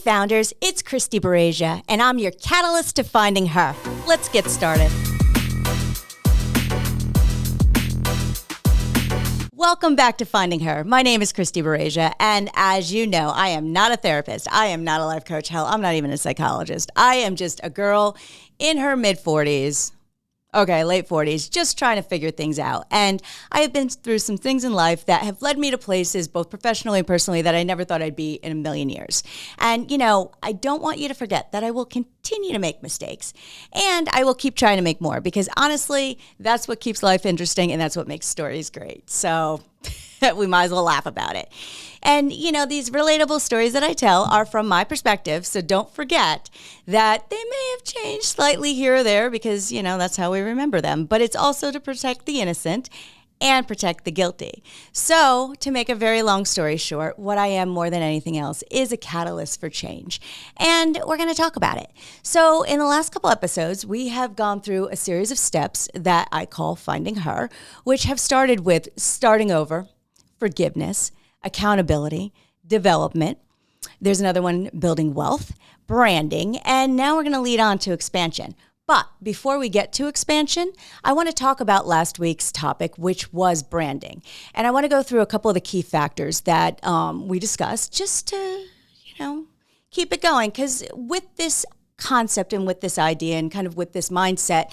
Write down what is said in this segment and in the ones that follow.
founders, it's Christy Bareijsza, and I'm your catalyst to finding her. Let's get started. Welcome back to Finding Her. My name is Christy Bareijsza, and as you know, I am not a therapist. I am not a life coach. Hell, I'm not even a psychologist. I am just a girl in her mid-40s. Okay, late 40s, just trying to figure things out. And I have been through some things in life that have led me to places, both professionally and personally, that I never thought I'd be in a million years. And, you know, I don't want you to forget that I will continue to make mistakes. And I will keep trying to make more because, honestly, that's what keeps life interesting and that's what makes stories great. So we might as well laugh about it. And, you know, these relatable stories that I tell are from my perspective, so don't forget that they may have changed slightly here or there because, you know, that's how we remember them. But it's also to protect the innocent and protect the guilty. So, to make a very long story short, what I am more than anything else is a catalyst for change. And we're going to talk about it. So, in the last couple episodes, we have gone through a series of steps that I call Finding Her, which have started with starting over, forgiveness, accountability, development. There's another one, building wealth, branding, and now we're going to lead on to expansion. But before we get to expansion, I want to talk about last week's topic, which was branding. And I want to go through a couple of the key factors that we discussed just to, you know, keep it going. Because with this concept and with this idea and kind of with this mindset,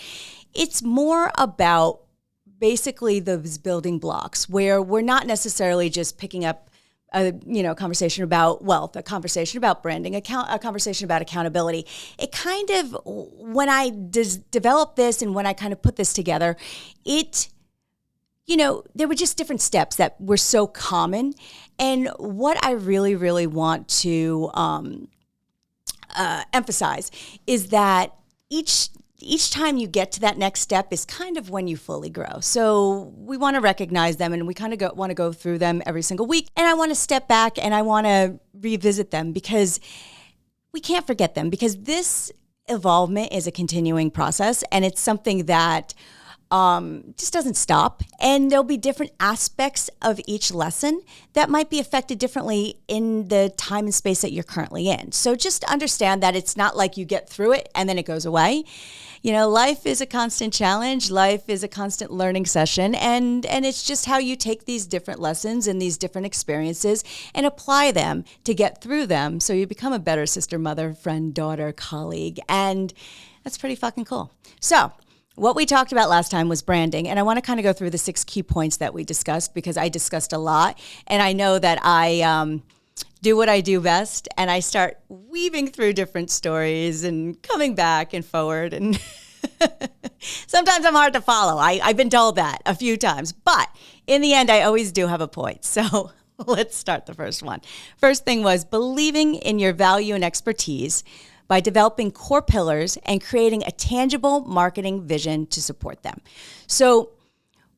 it's more about basically those building blocks where we're not necessarily just picking up a conversation about wealth, a conversation about branding, a conversation about accountability. It kind of, when I developed this and when I kind of put this together, there were just different steps that were so common. And what I really, really want to emphasize is that each time you get to that next step is kind of when you fully grow. So we want to recognize them and we kind of want to go through them every single week. And I want to step back and I want to revisit them because we can't forget them because this evolvement is a continuing process and it's something that just doesn't stop. And there'll be different aspects of each lesson that might be affected differently in the time and space that you're currently in. So just understand that it's not like you get through it and then it goes away. You know, life is a constant challenge. Life is a constant learning session. And it's just how you take these different lessons and these different experiences and apply them to get through them so you become a better sister, mother, friend, daughter, colleague. And that's pretty fucking cool. So what we talked about last time was branding, and I want to kind of go through the 6 key points that we discussed because I discussed a lot, and I know that I do what I do best, and I start weaving through different stories and coming back and forward, and sometimes I'm hard to follow. I've been told that a few times, but in the end, I always do have a point, so let's start the first one. First thing was believing in your value and expertise by developing core pillars and creating a tangible marketing vision to support them. So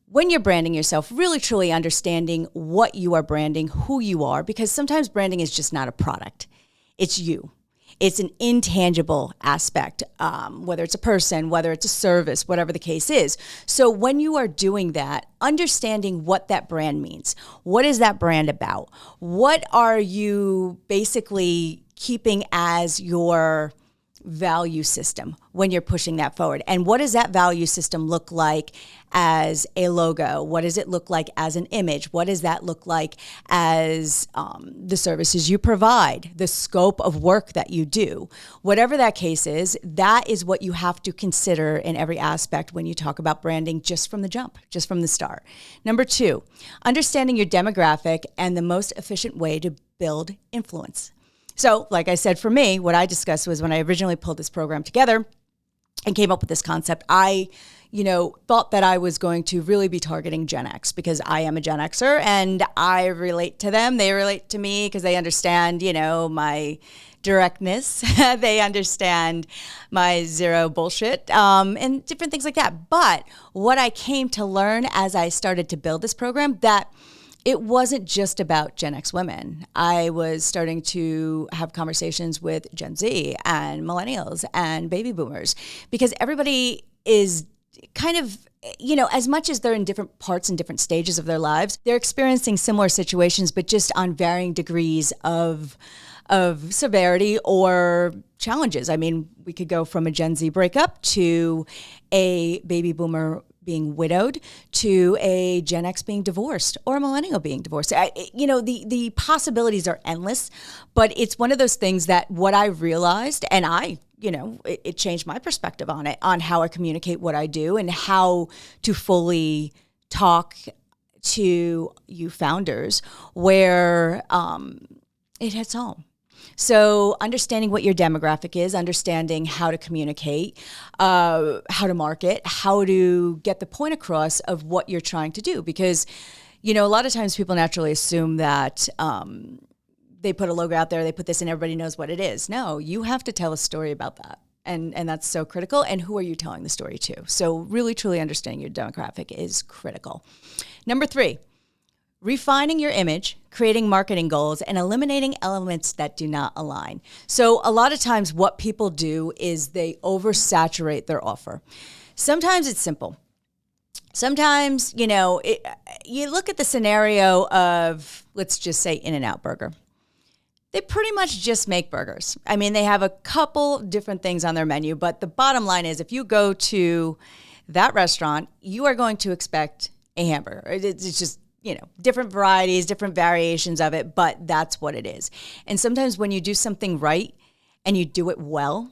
when you're branding yourself, really truly understanding what you are branding, who you are, because sometimes branding is just not a product. It's you. It's an intangible aspect, whether it's a person, whether it's a service, whatever the case is. So when you are doing that, understanding what that brand means, what is that brand about? What are you basically keeping as your value system when you're pushing that forward? And what does that value system look like as a logo? What does it look like as an image? What does that look like as the services you provide, the scope of work that you do? Whatever that case is, that is what you have to consider in every aspect when you talk about branding just from the jump, just from the start. Number 2, understanding your demographic and the most efficient way to build influence. So, like I said, for me, what I discussed was when I originally pulled this program together and came up with this concept, I, thought that I was going to really be targeting Gen X because I am a Gen Xer and I relate to them. They relate to me because they understand, my directness. They understand my zero bullshit and different things like that. But what I came to learn as I started to build this program, that it wasn't just about Gen X women. I was starting to have conversations with Gen Z and millennials and baby boomers because everybody is kind of, as much as they're in different parts and different stages of their lives, they're experiencing similar situations, but just on varying degrees of of severity or challenges. I mean, we could go from a Gen Z breakup to a baby boomer being widowed to a Gen X being divorced or a millennial being divorced. The possibilities are endless, but it's one of those things that what I realized, and it changed my perspective on it, on how I communicate what I do and how to fully talk to you founders where it hits home. So understanding what your demographic is, understanding how to communicate, how to market, how to get the point across of what you're trying to do. Because, a lot of times people naturally assume that they put a logo out there, they put this and everybody knows what it is. No, you have to tell a story about that. And that's so critical. And who are you telling the story to? So really, truly understanding your demographic is critical. Number 3, refining your image, creating marketing goals, and eliminating elements that do not align. So a lot of times what people do is they oversaturate their offer. Sometimes it's simple. Sometimes, you look at the scenario of, let's just say, In-N-Out Burger. They pretty much just make burgers. I mean, they have a couple different things on their menu, but the bottom line is if you go to that restaurant, you are going to expect a hamburger. It's just, different varieties, different variations of it, but that's what it is. And sometimes when you do something right and you do it well,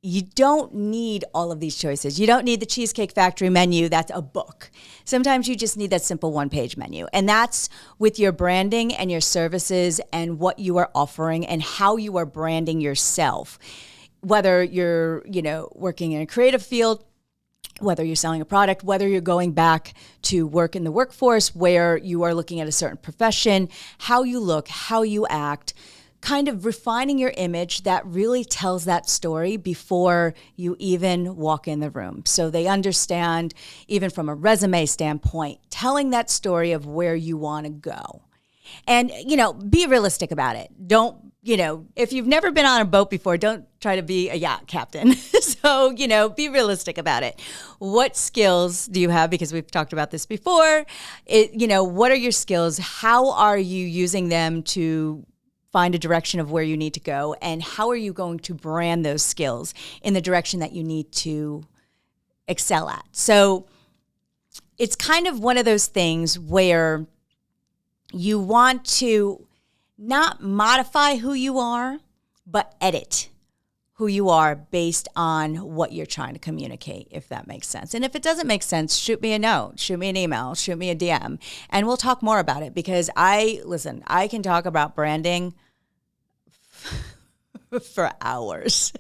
you don't need all of these choices. You don't need the Cheesecake Factory menu. That's a book. Sometimes you just need that simple one-page menu. And that's with your branding and your services and what you are offering and how you are branding yourself. Whether you're, working in a creative field, whether you're selling a product, whether you're going back to work in the workforce where you are looking at a certain profession, how you look, how you act, kind of refining your image that really tells that story before you even walk in the room. So they understand, even from a resume standpoint, telling that story of where you want to go. And, be realistic about it. Don't, if you've never been on a boat before, don't try to be a yacht captain. So, be realistic about it. What skills do you have? Because we've talked about this before. What are your skills? How are you using them to find a direction of where you need to go? And how are you going to brand those skills in the direction that you need to excel at? So it's kind of one of those things where you want to not modify who you are, but edit who you are based on what you're trying to communicate, if that makes sense. And if it doesn't make sense, shoot me a note, shoot me an email, shoot me a DM, and we'll talk more about it because I can talk about branding for hours.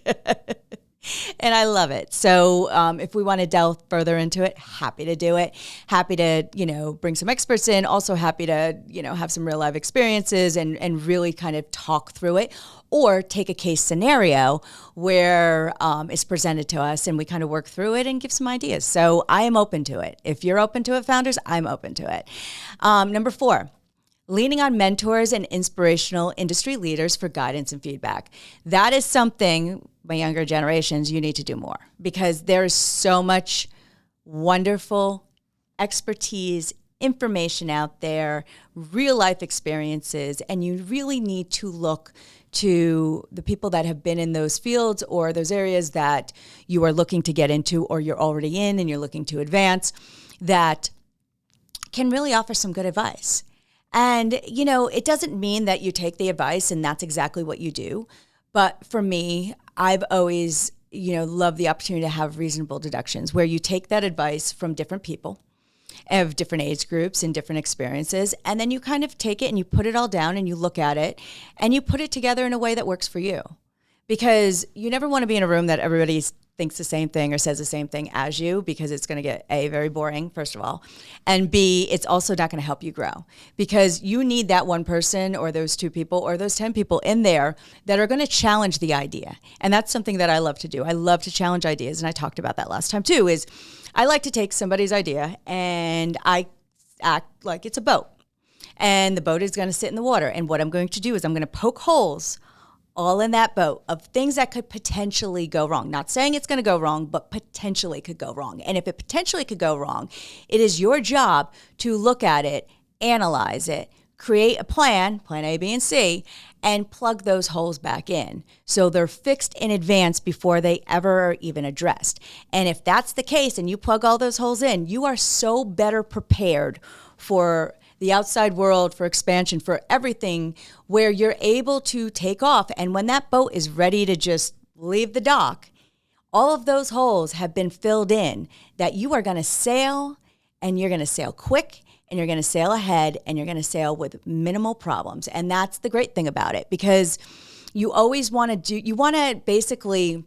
And I love it. So if we want to delve further into it, happy to do it. Happy to, bring some experts in. Also happy to, have some real life experiences and really kind of talk through it. Or take a case scenario where it's presented to us and we kind of work through it and give some ideas. So I am open to it. If you're open to it, founders, I'm open to it. Number 4. Leaning on mentors and inspirational industry leaders for guidance and feedback. That is something, my younger generations, you need to do more because there is so much wonderful expertise, information out there, real life experiences, and you really need to look to the people that have been in those fields or those areas that you are looking to get into or you're already in and you're looking to advance that can really offer some good advice. And, it doesn't mean that you take the advice and that's exactly what you do. But for me, I've always, loved the opportunity to have reasonable deductions where you take that advice from different people of different age groups and different experiences. And then you kind of take it and you put it all down and you look at it and you put it together in a way that works for you. Because you never want to be in a room that everybody thinks the same thing or says the same thing as you, because it's going to get A, very boring, first of all, and B, it's also not going to help you grow because you need that one person or those 2 people or those 10 people in there that are going to challenge the idea. And that's something that I love to do. I love to challenge ideas. And I talked about that last time too, is I like to take somebody's idea and I act like it's a boat and the boat is going to sit in the water. And what I'm going to do is I'm going to poke holes all in that boat of things that could potentially go wrong. Not saying it's going to go wrong, but potentially could go wrong. And if it potentially could go wrong, it is your job to look at it, analyze it, create a plan A, B, and C, and plug those holes back in. So they're fixed in advance before they ever are even addressed. And if that's the case and you plug all those holes in, you are so better prepared for the outside world, for expansion, for everything, where you're able to take off. And when that boat is ready to just leave the dock, all of those holes have been filled in, that you are going to sail, and you're going to sail quick, and you're going to sail ahead, and you're going to sail with minimal problems. And that's the great thing about it, because you always want to basically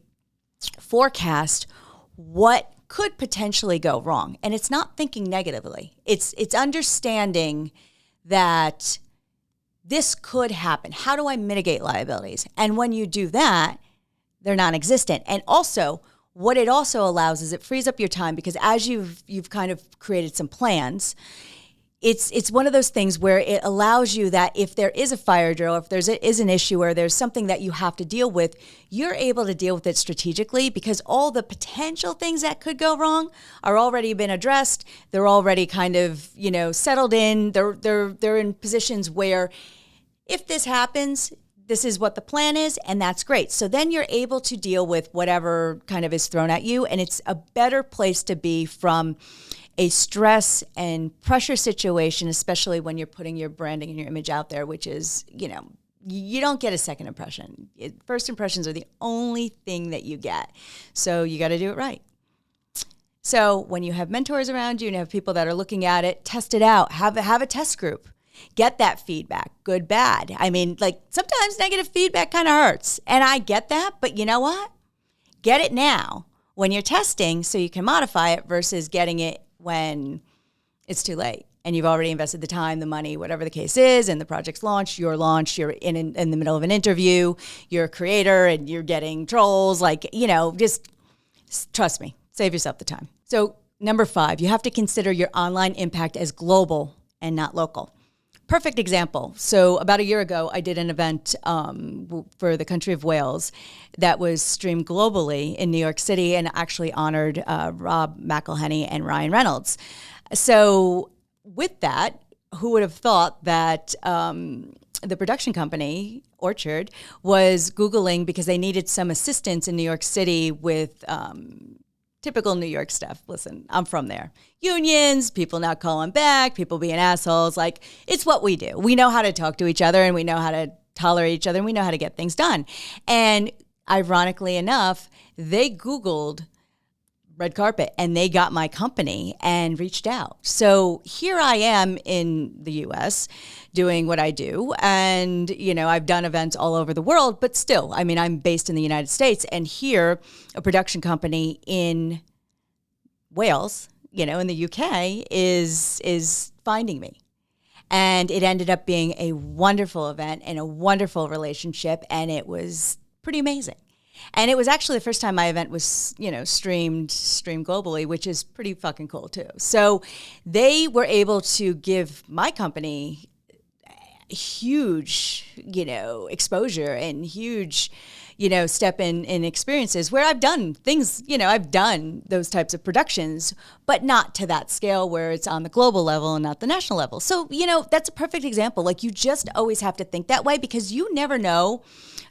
forecast what could potentially go wrong. And it's not thinking negatively. It's understanding that this could happen. How do I mitigate liabilities? And when you do that, they're non-existent. And also, what it also allows is it frees up your time, because as you've kind of created some plans, it's one of those things where it allows you that if there is a fire drill, if is an issue, or there's something that you have to deal with, you're able to deal with it strategically, because all the potential things that could go wrong are already been addressed. They're already kind of, settled in. They're in positions where if this happens, this is what the plan is, and that's great. So then you're able to deal with whatever kind of is thrown at you, and it's a better place to be from a stress and pressure situation, especially when you're putting your branding and your image out there, which is, you don't get a second impression. First impressions are the only thing that you get. So you got to do it right. So when you have mentors around you and have people that are looking at it, test it out. Have a test group. Get that feedback, good, bad. I mean, sometimes negative feedback kind of hurts. And I get that, but you know what? Get it now when you're testing so you can modify it, versus getting it when it's too late and you've already invested the time, the money, whatever the case is, and the project's launched, you're in the middle of an interview, you're a creator and you're getting trolls, just trust me, save yourself the time. So number 5, you have to consider your online impact as global and not local. Perfect example. So about a year ago, I did an event for the country of Wales that was streamed globally in New York City, and actually honored Rob McElhenney and Ryan Reynolds. So with that, who would have thought that the production company, Orchard, was Googling because they needed some assistance in New York City with typical New York stuff. Listen, I'm from there. Unions, people not calling back, people being assholes. It's what we do. We know how to talk to each other, and we know how to tolerate each other, and we know how to get things done. And ironically enough, they Googled red carpet, and they got my company and reached out. So here I am in the US doing what I do. And, I've done events all over the world, but still, I'm based in the United States, and here a production company in Wales, in the UK is finding me. And it ended up being a wonderful event and a wonderful relationship. And it was pretty amazing. And it was actually the first time my event was, streamed globally, which is pretty fucking cool too. So they were able to give my company huge, exposure and huge, step in experiences where I've done things, I've done those types of productions, but not to that scale where it's on the global level and not the national level. So, that's a perfect example. You just always have to think that way, because you never know,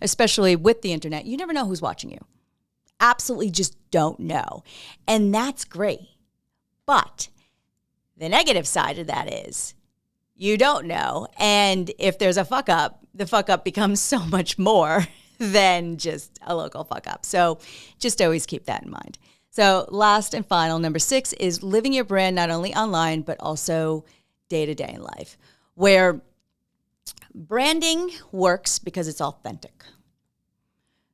especially with the internet, you never know who's watching you. Absolutely just don't know. And that's great. But the negative side of that is you don't know. And if there's a fuck up, the fuck up becomes so much more than just a local fuck up. So just always keep that in mind. So last and final, number 6 is living your brand not only online, but also day-to-day in life, where branding works because it's authentic.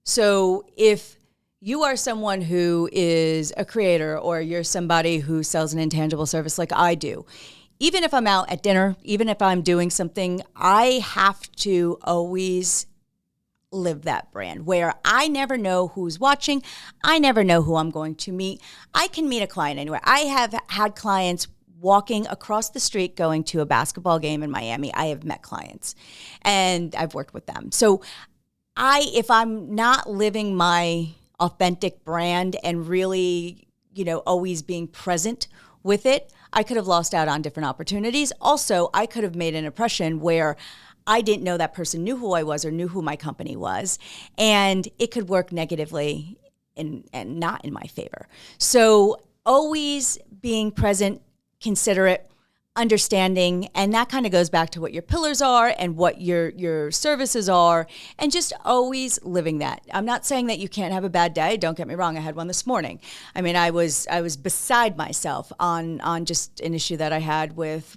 So if you are someone who is a creator, or you're somebody who sells an intangible service like I do, even if I'm out at dinner, even if I'm doing something, I have to always live that brand, where I never know who's watching. I never know who I'm going to meet. I can meet a client anywhere. I have had clients walking across the street going to a basketball game in Miami. I have met clients and I've worked with them. So if I'm not living my authentic brand and really, always being present with it, I could have lost out on different opportunities. Also, I could have made an impression where I didn't know that person knew who I was or knew who my company was, and it could work negatively and not in my favor. So always being present, considerate, understanding, and that kind of goes back to what your pillars are and what your services are, and just always living that. I'm not saying that you can't have a bad day. Don't get me wrong. I had one this morning. I mean, I was beside myself on just an issue that I had with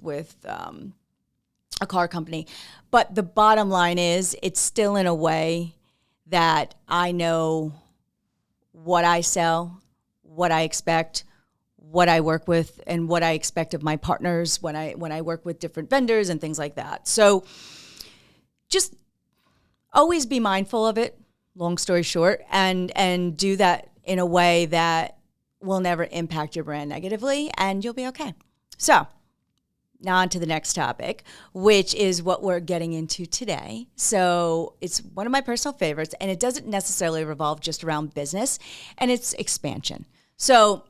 a car company. But the bottom line is, it's still in a way that I know what I sell, what I expect, what I work with, and what I expect of my partners when I work with different vendors and things like that. So just always be mindful of it, long story short, and do that in a way that will never impact your brand negatively, and you'll be okay. So now on to the next topic, which is what we're getting into today. So it's one of my personal favorites, and it doesn't necessarily revolve just around business, and it's expansion. So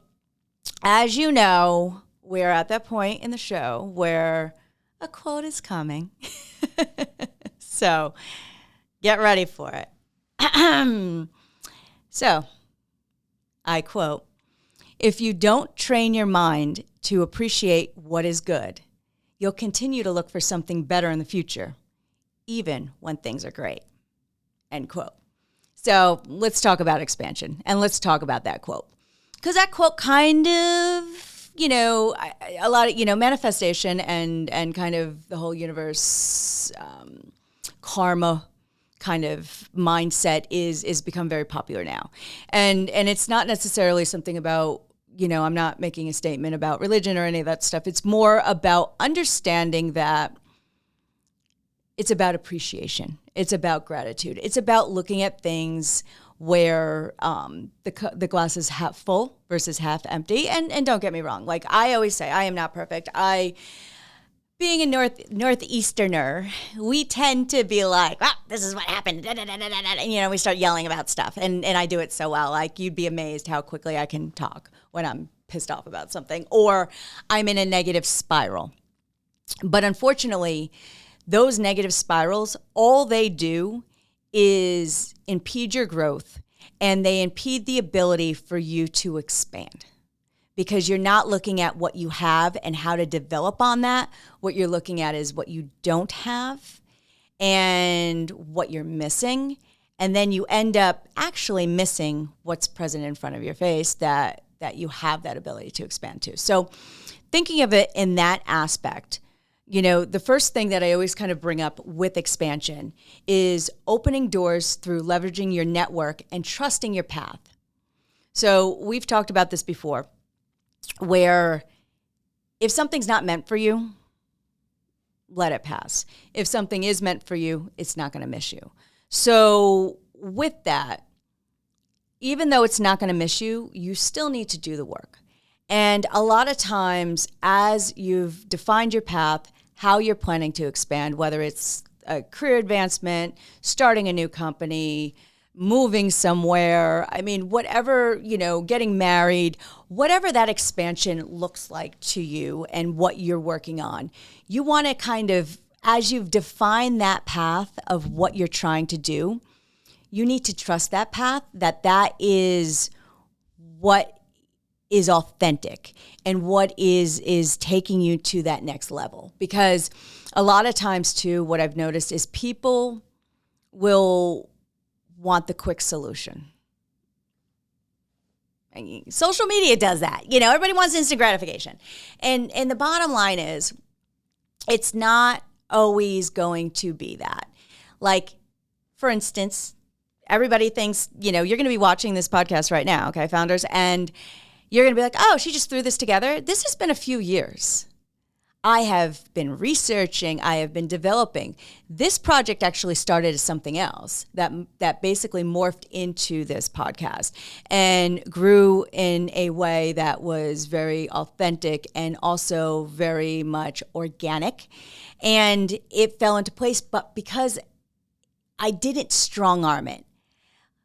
as you know, we're at that point in the show where a quote is coming. So get ready for it. So I quote, "If you don't train your mind to appreciate what is good, you'll continue to look for something better in the future, even when things are great." End quote. So let's talk about expansion, and let's talk about that quote. Because that quote kind of, a lot of, manifestation and kind of the whole universe, karma kind of mindset is become very popular now. And it's not necessarily something about, I'm not making a statement about religion or any of that stuff. It's more about understanding that it's about appreciation. It's about gratitude. It's about looking at things where the glass is half full versus half empty. And don't get me wrong. Like I always say, I am not perfect. Being a Northeasterner, we tend to be like, this is what happened. And, we start yelling about stuff. And I do it so well. Like you'd be amazed how quickly I can talk when I'm pissed off about something or I'm in a negative spiral. But unfortunately, those negative spirals, all they do is impede your growth, and they impede the ability for you to expand because you're not looking at what you have and how to develop on that. What you're looking at is what you don't have and what you're missing. And then you end up actually missing what's present in front of your face that you have that ability to expand to. So thinking of it in that aspect, the first thing that I always kind of bring up with expansion is opening doors through leveraging your network and trusting your path. So we've talked about this before, where if something's not meant for you, let it pass. If something is meant for you, it's not going to miss you. So with that, even though it's not going to miss you, you still need to do the work. And a lot of times, as you've defined your path, how you're planning to expand, whether it's a career advancement, starting a new company, moving somewhere, whatever, getting married, whatever that expansion looks like to you and what you're working on, you want to kind of, as you've defined that path of what you're trying to do, you need to trust that path, that is what is authentic and what is taking you to that next level. Because a lot of times too, what I've noticed is people will want the quick solution. Social media does that. Everybody wants instant gratification. And the bottom line is, it's not always going to be that. Like, for instance, everybody thinks, you're going to be watching this podcast right now, okay, founders, and you're going to be like, oh, she just threw this together. This has been a few years. I have been researching. I have been developing. This project actually started as something else that basically morphed into this podcast and grew in a way that was very authentic and also very much organic. And it fell into place, but because I didn't strong arm it,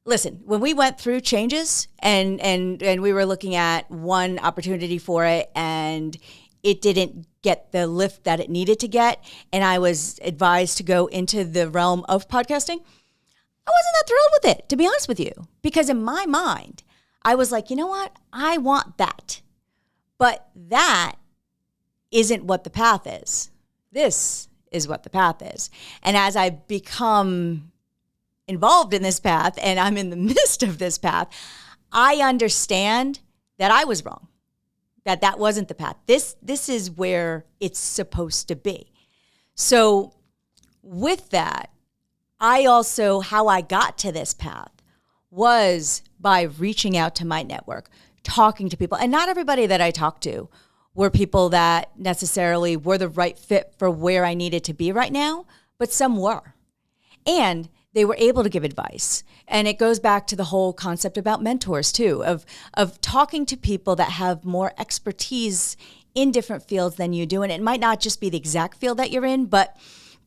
listen, when we went through changes and we were looking at one opportunity for it and it didn't get the lift that it needed to get, and I was advised to go into the realm of podcasting, I wasn't that thrilled with it, to be honest with you, because in my mind, I was like, you know what? I want that. But that isn't what the path is. This is what the path is. And as I become involved in this path and I'm in the midst of this path, I understand that I was wrong, that wasn't the path. This is where it's supposed to be. So with that, how I got to this path was by reaching out to my network, talking to people. And not everybody that I talked to were people that necessarily were the right fit for where I needed to be right now, but some were. And they were able to give advice. And it goes back to the whole concept about mentors too, of talking to people that have more expertise in different fields than you do. And it might not just be the exact field that you're in, but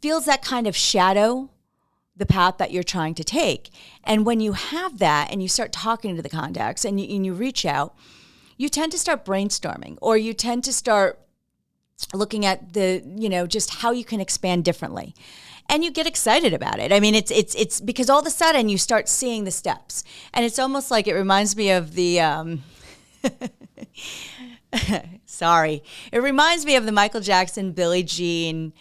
fields that kind of shadow the path that you're trying to take. And when you have that and you start talking to the contacts and you reach out, you tend to start brainstorming, or you tend to start looking at just how you can expand differently. And you get excited about it. I mean, it's because all of a sudden you start seeing the steps. And it's almost like it reminds me of the, it reminds me of the Michael Jackson, Billie Jean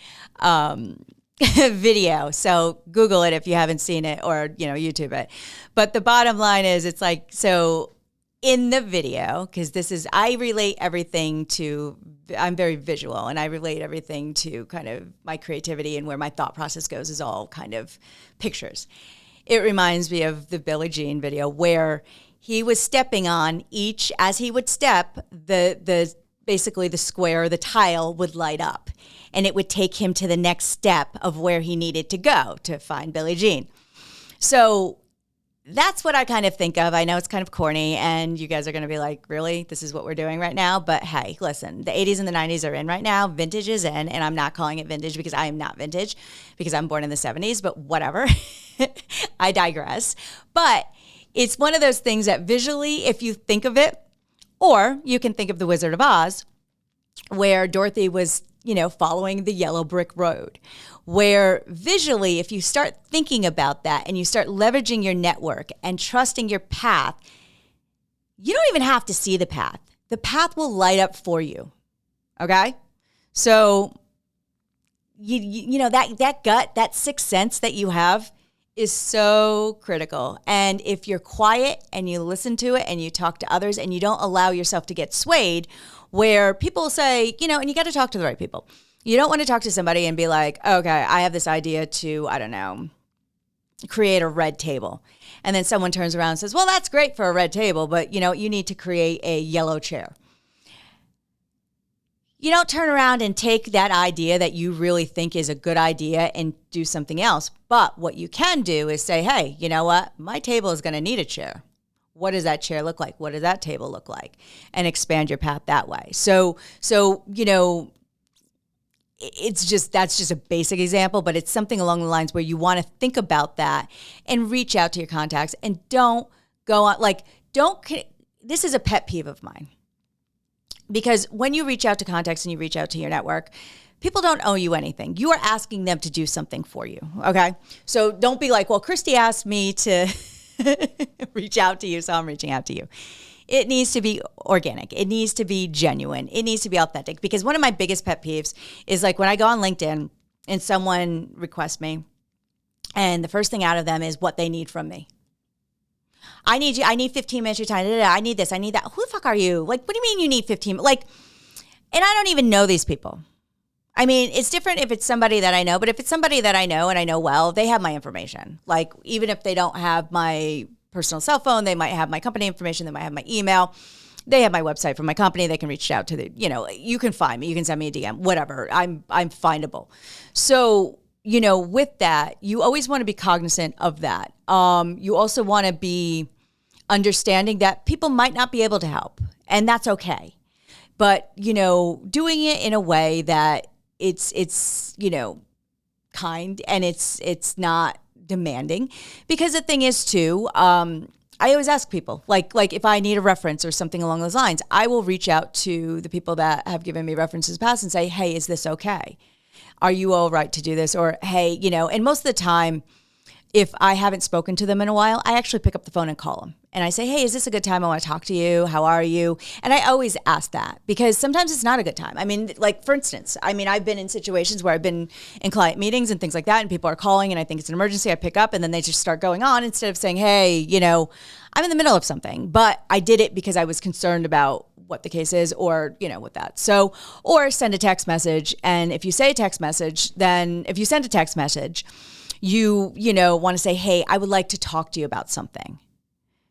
video. So Google it if you haven't seen it, or, YouTube it. But the bottom line is, it's like, so in the video, because I relate everything to, I'm very visual, and I relate everything to kind of my creativity, and where my thought process goes is all kind of pictures. It reminds me of the Billie Jean video where he was stepping on each, as he would step, basically the square, the tile would light up, and it would take him to the next step of where he needed to go to find Billie Jean. So that's what I kind of think of. I know it's kind of corny, and you guys are going to be like, really? This is what we're doing right now? But hey, listen, the 80s and the 90s are in right now. Vintage is in, and I'm not calling it vintage because I am not vintage, because I'm born in the 70s, but whatever. I digress. But it's one of those things that visually, if you think of it, or you can think of The Wizard of Oz, where Dorothy was, following the yellow brick road, where visually, if you start thinking about that and you start leveraging your network and trusting your path, you don't even have to see the path. The path will light up for you. Okay? So, that gut, that sixth sense that you have is so critical. And if you're quiet and you listen to it and you talk to others and you don't allow yourself to get swayed, where people say, and you got to talk to the right people. You don't want to talk to somebody and be like, okay, I have this idea to, I don't know, create a red table. And then someone turns around and says, well, that's great for a red table, but you need to create a yellow chair. You don't turn around and take that idea that you really think is a good idea and do something else. But what you can do is say, hey, you know what? My table is going to need a chair. What does that chair look like? What does that table look like? And expand your path that way. So that's just a basic example, but it's something along the lines where you want to think about that and reach out to your contacts, and don't go on, this is a pet peeve of mine. Because when you reach out to contacts and you reach out to your network, people don't owe you anything. You are asking them to do something for you, okay? So don't be like, well, Christy asked me to reach out to you, so I'm reaching out to you. It needs to be organic. It needs to be genuine. It needs to be authentic. Because one of my biggest pet peeves is like when I go on LinkedIn and someone requests me, and the first thing out of them is what they need from me. I need you. I need 15 minutes of your time. I need this. I need that. Who the fuck are you? Like, what do you mean you need 15? And I don't even know these people. I mean, it's different if it's somebody that I know, but if it's somebody that I know and I know well, they have my information. Like, even if they don't have my personal cell phone, they might have my company information. They might have my email. They have my website from my company. They can reach out to you can find me. You can send me a DM, whatever. I'm findable. So, with that, you always want to be cognizant of that. You also want to be understanding that people might not be able to help, and that's okay. But, doing it in a way that it's kind, and it's not demanding. Because the thing is too, I always ask people, like if I need a reference or something along those lines, I will reach out to the people that have given me references past and say, hey, is this okay? Are you all right to do this? Or, hey, and most of the time, if I haven't spoken to them in a while, I actually pick up the phone and call them. And I say, hey, is this a good time? I want to talk to you. How are you? And I always ask that because sometimes it's not a good time. I mean, like, for instance, I've been in situations where I've been in client meetings and things like that, and people are calling and I think it's an emergency. I pick up and then they just start going on instead of saying, hey, I'm in the middle of something. But I did it because I was concerned about what the case is or, with that. So, or send a text message. And if you say a text message, then if you send a text message, you want to say, hey, I would like to talk to you about something.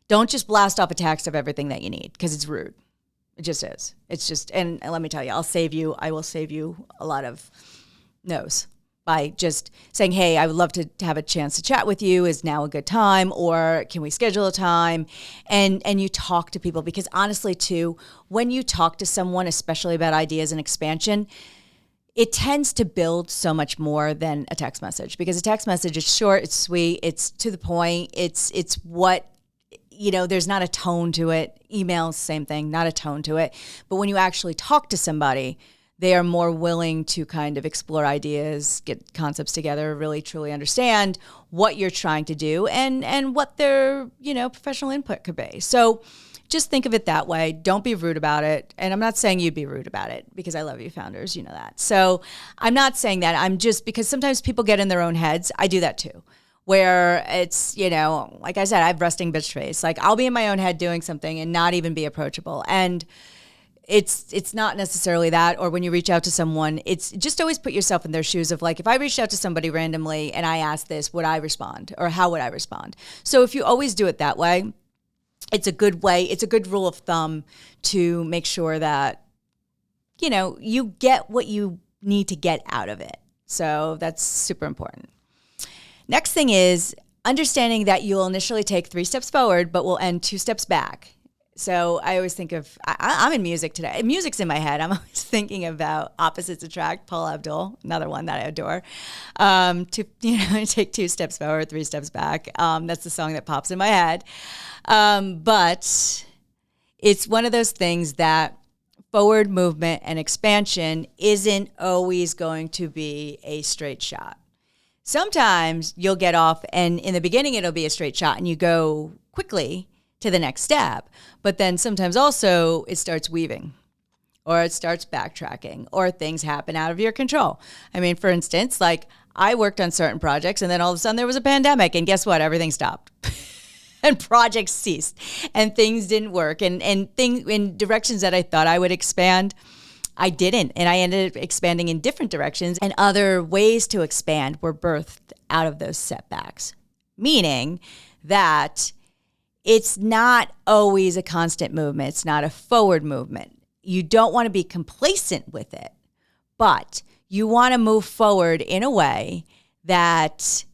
Don't just blast off a text of everything that you need because it's rude. It just is. It's just, and let me tell you, I will save you a lot of no's by just saying, hey, I would love to have a chance to chat with you. Is now a good time? Or can we schedule a time? And you talk to people because honestly too, when you talk to someone, especially about ideas and expansion, it tends to build so much more than a text message because a text message is short, it's sweet, it's to the point, it's what, there's not a tone to it. Emails, same thing, not a tone to it. But when you actually talk to somebody, they are more willing to kind of explore ideas, get concepts together, really truly understand what you're trying to do and what their, professional input could be. So just think of it that way. Don't be rude about it. And I'm not saying you'd be rude about it because I love you founders, you know that. So I'm not saying that. I'm just, because sometimes people get in their own heads. I do that too. Where it's, like I said, I have resting bitch face. Like I'll be in my own head doing something and not even be approachable. And it's not necessarily that. Or when you reach out to someone, it's just always put yourself in their shoes of like, if I reached out to somebody randomly and I asked this, would I respond? Or how would I respond? So if you always do it that way, it's a good way. It's a good rule of thumb to make sure that, you get what you need to get out of it. So that's super important. Next thing is understanding that you'll initially take 3 steps forward, but will end 2 steps back. So I always think of, I'm in music today. Music's in my head. I'm always thinking about Opposites Attract, Paul Abdul, another one that I adore. Take 2 steps forward, 3 steps back. That's the song that pops in my head. But it's one of those things that forward movement and expansion isn't always going to be a straight shot. Sometimes you'll get off and in the beginning it'll be a straight shot and you go quickly to the next step. But then sometimes also it starts weaving or it starts backtracking or things happen out of your control. I mean, for instance, like I worked on certain projects and then all of a sudden there was a pandemic and guess what? Everything stopped. And projects ceased and things didn't work and things in directions that I thought I would expand, I didn't. And I ended up expanding in different directions and other ways to expand were birthed out of those setbacks. Meaning that it's not always a constant movement. It's not a forward movement. You don't want to be complacent with it, but you want to move forward in a way that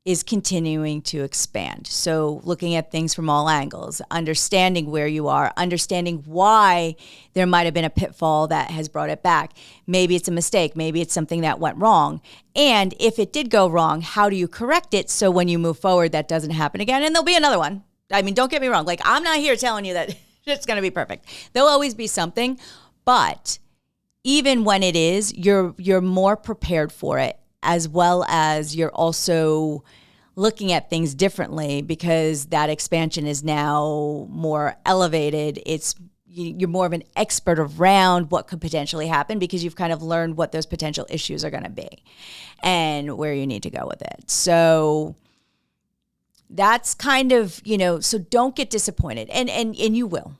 is continuing to expand. So looking at things from all angles, understanding where you are, understanding why there might have been a pitfall that has brought it back. Maybe it's a mistake. Maybe it's something that went wrong. And if it did go wrong, how do you correct it so when you move forward, that doesn't happen again? And there'll be another one. I mean, don't get me wrong. Like, I'm not here telling you that it's going to be perfect. There'll always be something. But even when it is, you're more prepared for it, as well as you're also looking at things differently because that expansion is now more elevated. You're more of an expert around what could potentially happen because you've kind of learned what those potential issues are going to be and where you need to go with it. So that's kind of, so don't get disappointed. And you will.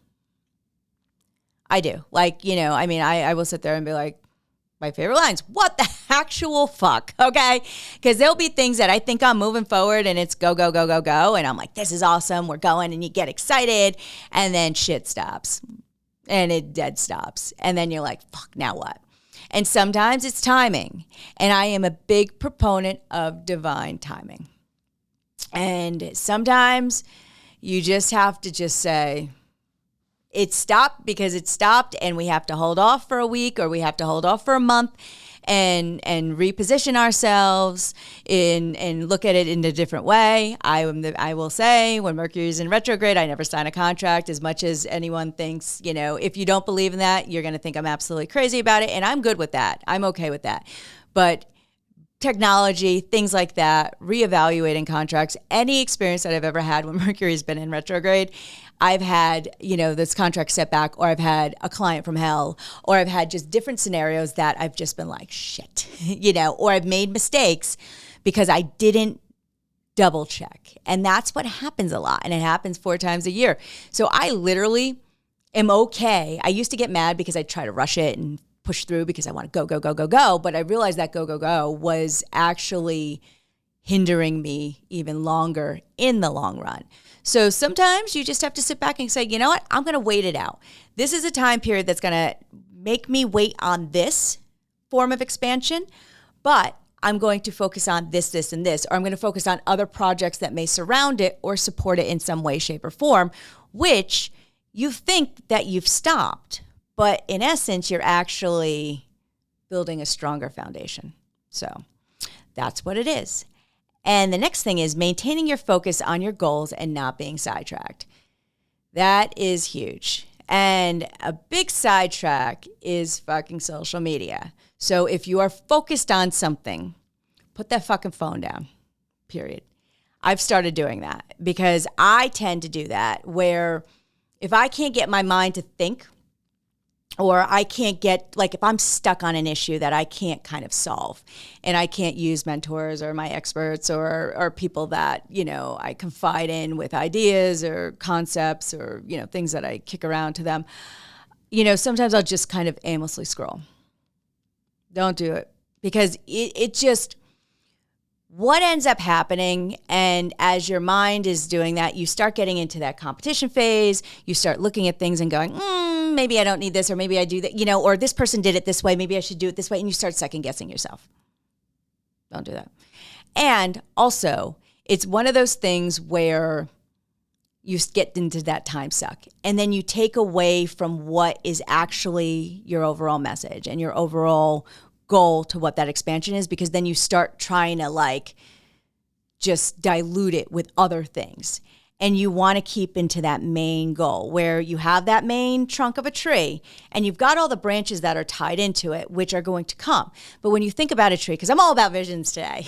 I do. Like, I will sit there and be like, my favorite lines, what the actual fuck, okay? Because there'll be things that I think I'm moving forward and it's go, go, go, go, go. And I'm like, this is awesome. We're going. And you get excited. And then shit stops. And it dead stops. And then you're like, fuck, now what? And sometimes it's timing. And I am a big proponent of divine timing. And sometimes you just have to just say, it stopped because it stopped and we have to hold off for a week or we have to hold off for a month and reposition ourselves and look at it in a different way. I will say, when Mercury is in retrograde, I never sign a contract, as much as anyone thinks, if you don't believe in that, you're going to think I'm absolutely crazy about it. And I'm good with that. I'm okay with that. But technology, things like that, reevaluating contracts, any experience that I've ever had when Mercury's been in retrograde, I've had, this contract setback, or I've had a client from hell, or I've had just different scenarios that I've just been like, shit, or I've made mistakes because I didn't double check. And that's what happens a lot. And it happens 4 times a year. So I literally am okay. I used to get mad because I'd try to rush it and push through because I want to go, go, go, go, go. But I realized that go, go, go was actually hindering me even longer in the long run. So sometimes you just have to sit back and say, you know what? I'm going to wait it out. This is a time period that's going to make me wait on this form of expansion, but I'm going to focus on this, this, and this, or I'm going to focus on other projects that may surround it or support it in some way, shape, or form, which you think that you've stopped. But in essence, you're actually building a stronger foundation. So that's what it is. And the next thing is maintaining your focus on your goals and not being sidetracked. That is huge. And a big sidetrack is fucking social media. So if you are focused on something, put that fucking phone down, period. I've started doing that because I tend to do that, where if I can't get my mind to think, or I can't get, like, if I'm stuck on an issue that I can't kind of solve, and I can't use mentors or my experts or people that, I confide in with ideas or concepts or, things that I kick around to them, sometimes I'll just kind of aimlessly scroll. Don't do it, because it just, what ends up happening, and as your mind is doing that, you start getting into that competition phase. You start looking at things and going, maybe I don't need this, or maybe I do that, or this person did it this way, maybe I should do it this way, and you start second guessing yourself. Don't do that. And also, it's one of those things where you get into that time suck, and then you take away from what is actually your overall message and your overall goal to what that expansion is, because then you start trying to just dilute it with other things. And you want to keep into that main goal, where you have that main trunk of a tree and you've got all the branches that are tied into it, which are going to come. But when you think about a tree, because I'm all about visions today,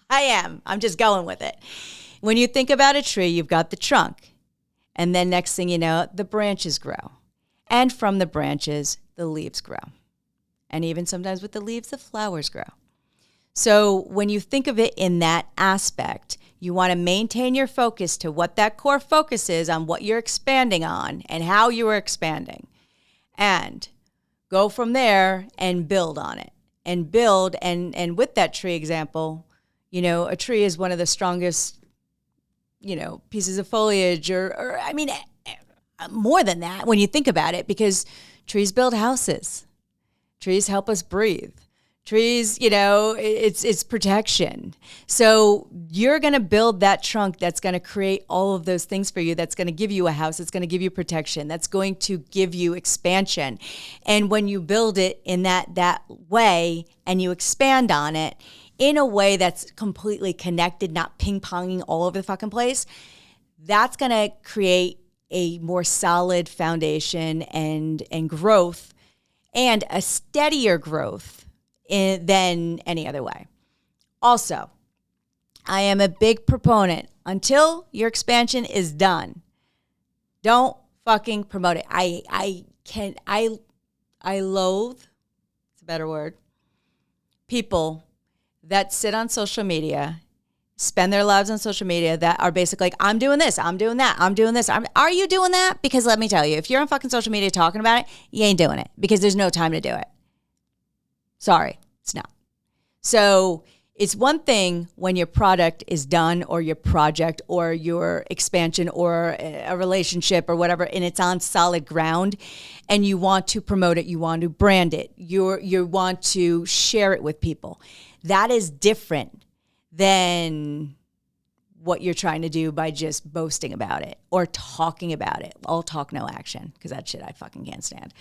I'm just going with it. When you think about a tree, you've got the trunk, and then next thing you know, the branches grow. And from the branches, the leaves grow. And even sometimes with the leaves, the flowers grow. So when you think of it in that aspect, you want to maintain your focus to what that core focus is on, what you're expanding on and how you are expanding. And go from there and build on it. And build, and with that tree example, a tree is one of the strongest, pieces of foliage, or more than that when you think about it, because trees build houses. Trees help us breathe. Trees, it's protection. So you're going to build that trunk that's going to create all of those things for you. That's going to give you a house. That's going to give you protection. That's going to give you expansion. And when you build it in that way, and you expand on it in a way that's completely connected, not ping-ponging all over the fucking place, that's going to create a more solid foundation and growth, and a steadier growth than any other way. Also, I am a big proponent, until your expansion is done, don't fucking promote it. I loathe, it's a better word, people that sit on social media, spend their lives on social media, that are basically like, I'm doing this, I'm doing that, I'm doing this. Are you doing that? Because let me tell you, if you're on fucking social media talking about it, you ain't doing it, because there's no time to do it. Sorry, it's not. So it's one thing when your product is done, or your project, or your expansion, or a relationship, or whatever, and it's on solid ground, and you want to promote it, you want to brand it, you want to share it with people. That is different than what you're trying to do by just boasting about it or talking about it. All talk, no action, because that shit I fucking can't stand.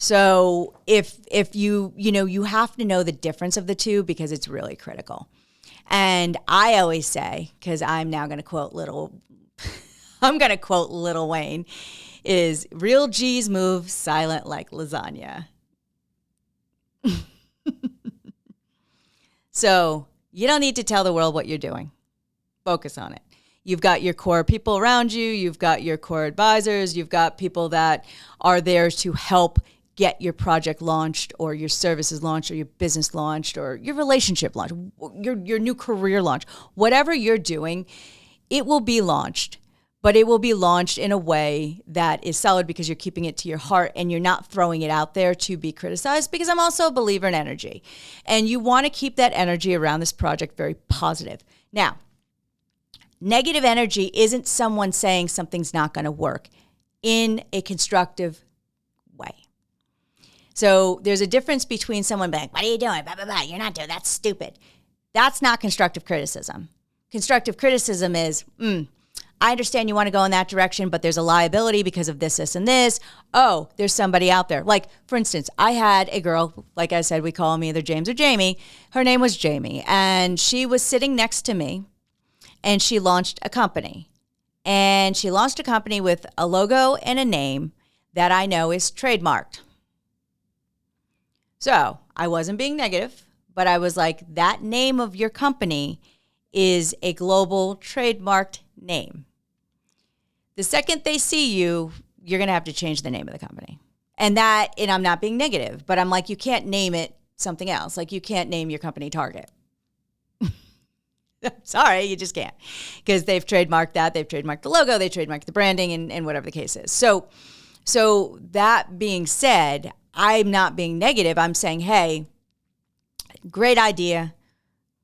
So if you have to know the difference of the two because it's really critical. And I always say, because I'm now going to quote Lil Wayne, is real G's move silent like lasagna. So you don't need to tell the world what you're doing. Focus on it. You've got your core people around you. You've got your core advisors. You've got people that are there to help get your project launched or your services launched or your business launched or your relationship launched, your new career launch. Whatever you're doing, it will be launched, but it will be launched in a way that is solid because you're keeping it to your heart and you're not throwing it out there to be criticized, because I'm also a believer in energy. And you want to keep that energy around this project very positive. Now, negative energy isn't someone saying something's not going to work in a constructive way. So there's a difference between someone being like, what are you doing? Blah, blah, blah. You're not doing, that's stupid. That's not constructive criticism. Constructive criticism is, I understand you want to go in that direction, but there's a liability because of this, this, and this. Oh, there's somebody out there. Like, for instance, I had a girl, like I said, we call them either James or Jamie. Her name was Jamie, and she was sitting next to me, and she launched a company. And she launched a company with a logo and a name that I know is trademarked. So I wasn't being negative, but I was like, that name of your company is a global trademarked name. The second they see you, you're going to have to change the name of the company. And I'm not being negative, but I'm like, you can't name it something else. Like, you can't name your company Target. Sorry, you just can't. Because they've trademarked that. They've trademarked the logo. They trademarked the branding and whatever the case is. So that being said, I'm not being negative. I'm saying, hey, great idea,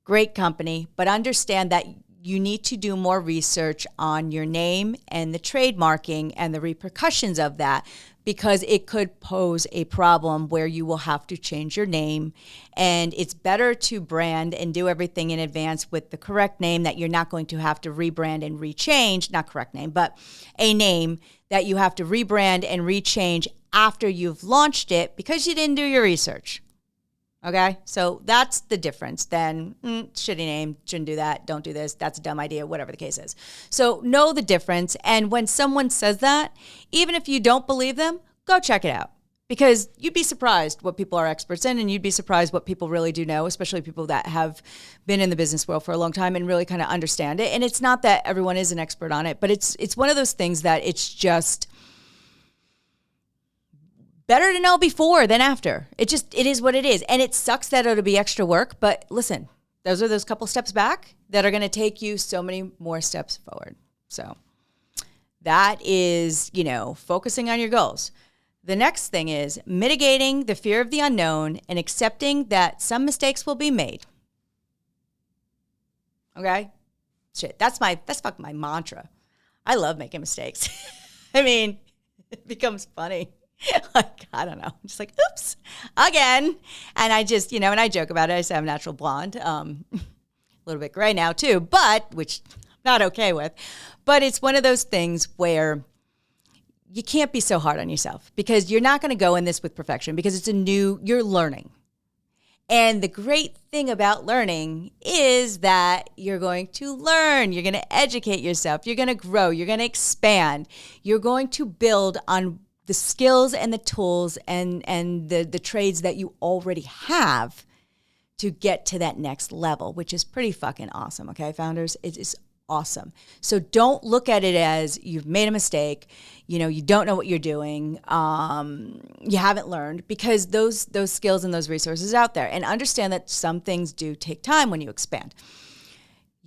great company, but understand that you need to do more research on your name and the trademarking and the repercussions of that, because it could pose a problem where you will have to change your name. And it's better to brand and do everything in advance with the correct name that you're not going to have to rebrand and rechange, not correct name, but a name that you have to rebrand and rechange after you've launched it because you didn't do your research. Okay, so that's the difference. Then, shitty name, shouldn't do that, don't do this, that's a dumb idea, whatever the case is. So know the difference. And when someone says that, even if you don't believe them, go check it out. Because you'd be surprised what people are experts in, and you'd be surprised what people really do know, especially people that have been in the business world for a long time and really kind of understand it. And it's not that everyone is an expert on it, but it's one of those things that it's just better to know before than after. It is what it is. And it sucks that it'll be extra work, but listen, those are those couple steps back that are going to take you so many more steps forward. So that is, focusing on your goals. The next thing is mitigating the fear of the unknown and accepting that some mistakes will be made. Okay? Shit, that's fucking my mantra. I love making mistakes. I mean, it becomes funny. Like, I don't know. I'm just like, oops, again. And I just, and I joke about it. I say I'm natural blonde. A little bit gray now too, but, which I'm not okay with. But it's one of those things where you can't be so hard on yourself, because you're not going to go in this with perfection, because you're learning. And the great thing about learning is that you're going to learn, you're going to educate yourself, you're going to grow, you're going to expand, you're going to build on the skills and the tools and the trades that you already have to get to that next level, which is pretty fucking awesome. Okay, founders, it is awesome. So don't look at it as you've made a mistake, you don't know what you're doing, you haven't learned, because those skills and those resources are out there. And understand that some things do take time when you expand.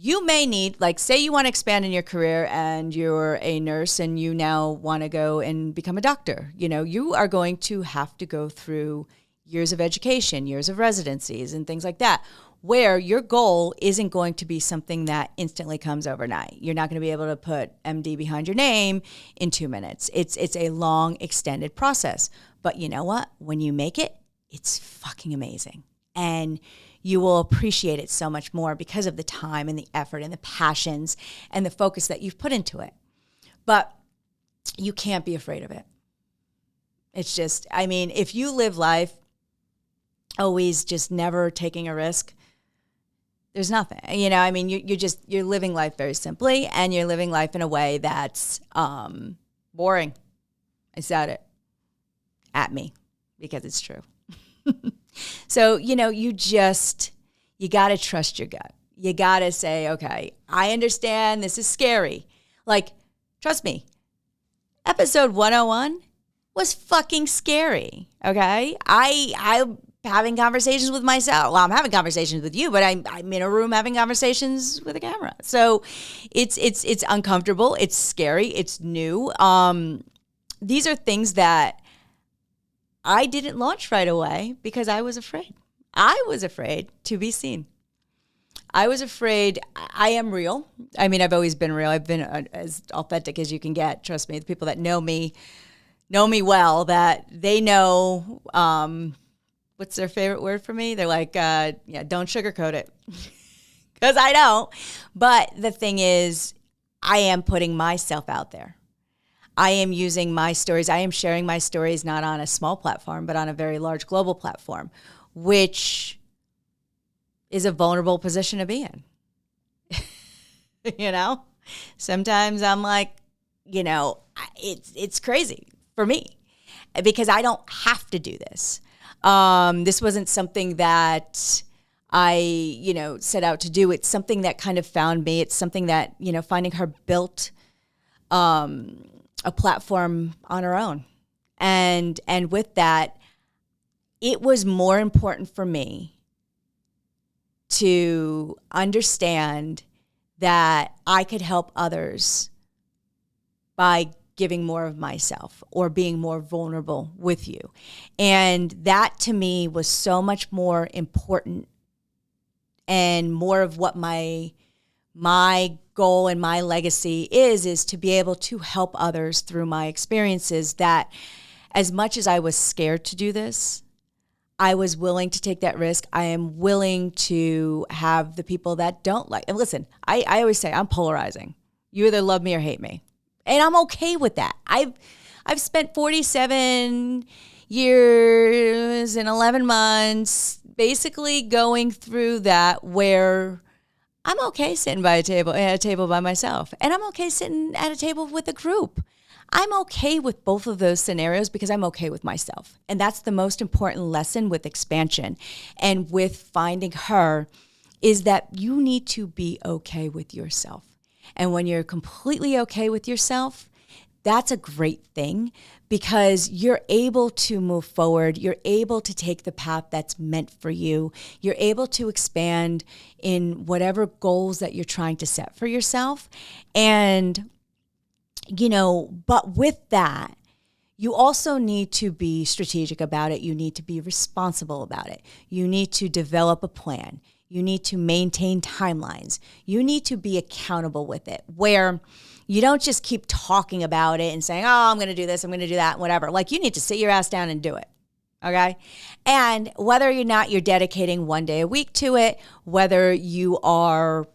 You may need, like, say you want to expand in your career and you're a nurse and you now want to go and become a doctor. You are going to have to go through years of education, years of residencies and things like that, where your goal isn't going to be something that instantly comes overnight. You're not going to be able to put MD behind your name in 2 minutes. It's a long, extended process. But you know what? When you make it, it's fucking amazing. And you will appreciate it so much more because of the time and the effort and the passions and the focus that you've put into it. But you can't be afraid of it. It's just, I mean, if you live life always just never taking a risk, there's nothing, I mean, you're living life very simply, and you're living life in a way that's boring. I said it at me because it's true. So, you got to trust your gut. You got to say, okay, I understand this is scary. Like, trust me, episode 101 was fucking scary, okay? I'm having conversations with myself. Well, I'm having conversations with you, but I'm in a room having conversations with a camera. So it's uncomfortable. It's scary. It's new. These are things that I didn't launch right away because I was afraid. I was afraid to be seen. I was afraid. I am real. I mean, I've always been real. I've been as authentic as you can get. Trust me, the people that know me well, that they know, what's their favorite word for me? They're like, don't sugarcoat it. Because I don't. But the thing is, I am putting myself out there. I am using my stories. I am sharing my stories not on a small platform, but on a very large global platform, which is a vulnerable position to be in. Sometimes I'm like, it's crazy for me because I don't have to do this. This wasn't something that I, set out to do. It's something that kind of found me. It's something that, finding her built a platform on her own. And with that, it was more important for me to understand that I could help others by giving more of myself or being more vulnerable with you. And that to me was so much more important and more of what my goal and my legacy is to be able to help others through my experiences, that as much as I was scared to do this, I was willing to take that risk. I am willing to have the people that don't like. And listen, I always say I'm polarizing. You either love me or hate me. And I'm okay with that. I've spent 47 years and 11 months basically going through that, where I'm okay sitting at a table by myself. And I'm okay sitting at a table with a group. I'm okay with both of those scenarios because I'm okay with myself. And that's the most important lesson with expansion and with finding her, is that you need to be okay with yourself. And when you're completely okay with yourself, that's a great thing, because you're able to move forward. You're able to take the path that's meant for you. You're able to expand in whatever goals that you're trying to set for yourself. And but with that, you also need to be strategic about it. You need to be responsible about it. You need to develop a plan. You need to maintain timelines. You need to be accountable with it, where you don't just keep talking about it and saying, oh, I'm going to do this, I'm going to do that, whatever. Like, you need to sit your ass down and do it. Okay? And whether or not you're dedicating one day a week to it, whether you are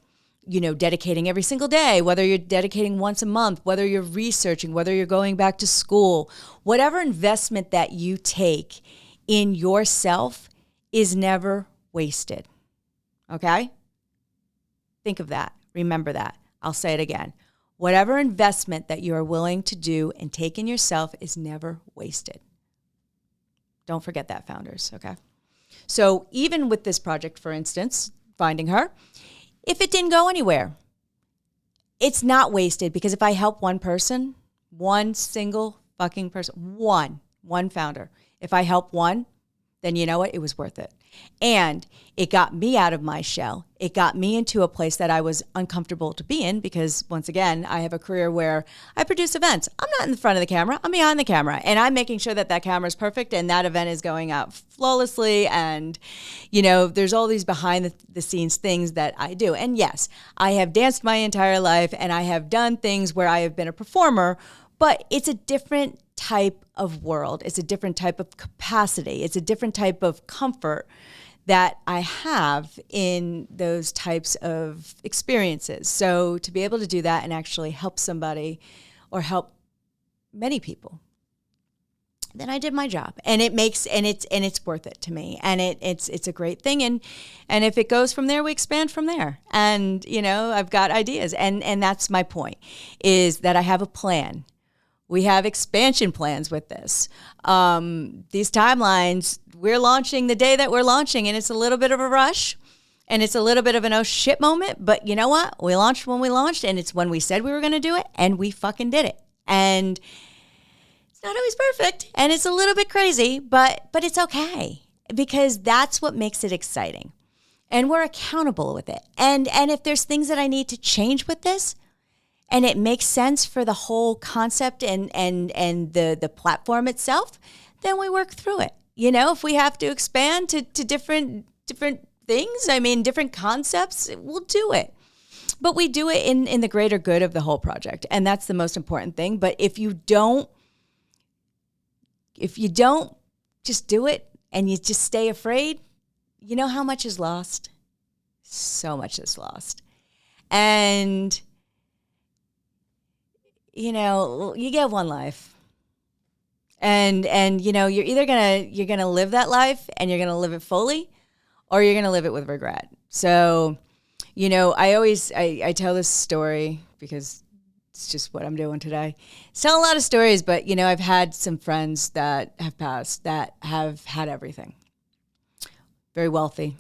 dedicating every single day, whether you're dedicating once a month, whether you're researching, whether you're going back to school, whatever investment that you take in yourself is never wasted. Okay? Think of that. Remember that. I'll say it again. Whatever investment that you are willing to do and take in yourself is never wasted. Don't forget that, founders. Okay? So even with this project, for instance, finding her, if it didn't go anywhere, it's not wasted, because if I help one person, one single fucking person, one founder, if I help one, then you know what? It was worth it. And it got me out of my shell. It got me into a place that I was uncomfortable to be in, because once again, I have a career where I produce events. I'm not in the front of the camera. I'm behind the camera, and I'm making sure that camera is perfect and that event is going out flawlessly. And, there's all these behind the scenes things that I do. And yes, I have danced my entire life and I have done things where I have been a performer, but it's a different type of world. It's a different type of capacity. It's a different type of comfort that I have in those types of experiences. So to be able to do that and actually help somebody or help many people then I did my job, and it's worth it to me, and it's a great thing, and if it goes from there, we expand from there, and I've got ideas, and that's my point, is that I have a plan. We have expansion plans with this. These timelines, we're launching the day that we're launching, and it's a little bit of a rush, and it's a little bit of an oh shit moment, but you know what? We launched when we launched, and it's when we said we were going to do it, and we fucking did it, and not always perfect, and it's a little bit crazy, but it's okay, because that's what makes it exciting, and we're accountable with it. And if there's things that I need to change with this, and it makes sense for the whole concept and the platform itself, then we work through it. If we have to expand to different things, different concepts, we'll do it. But we do it in the greater good of the whole project, and that's the most important thing. But if you don't just do it and you just stay afraid, you know how much is lost? So much is lost. And, you get one life. And you're either you're gonna live that life, and you're gonna live it fully, or you're gonna live it with regret. So, I tell this story because it's just what I'm doing today. Tell a lot of stories, but, I've had some friends that have passed that have had everything. Very wealthy,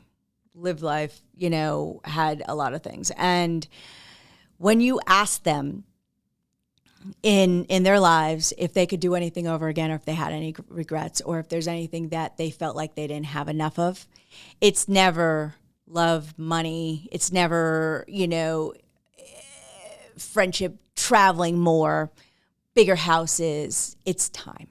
lived life, had a lot of things. And when you ask them in their lives if they could do anything over again, or if they had any regrets, or if there's anything that they felt like they didn't have enough of, it's never love, money. It's never, friendship, traveling more, bigger houses. It's time.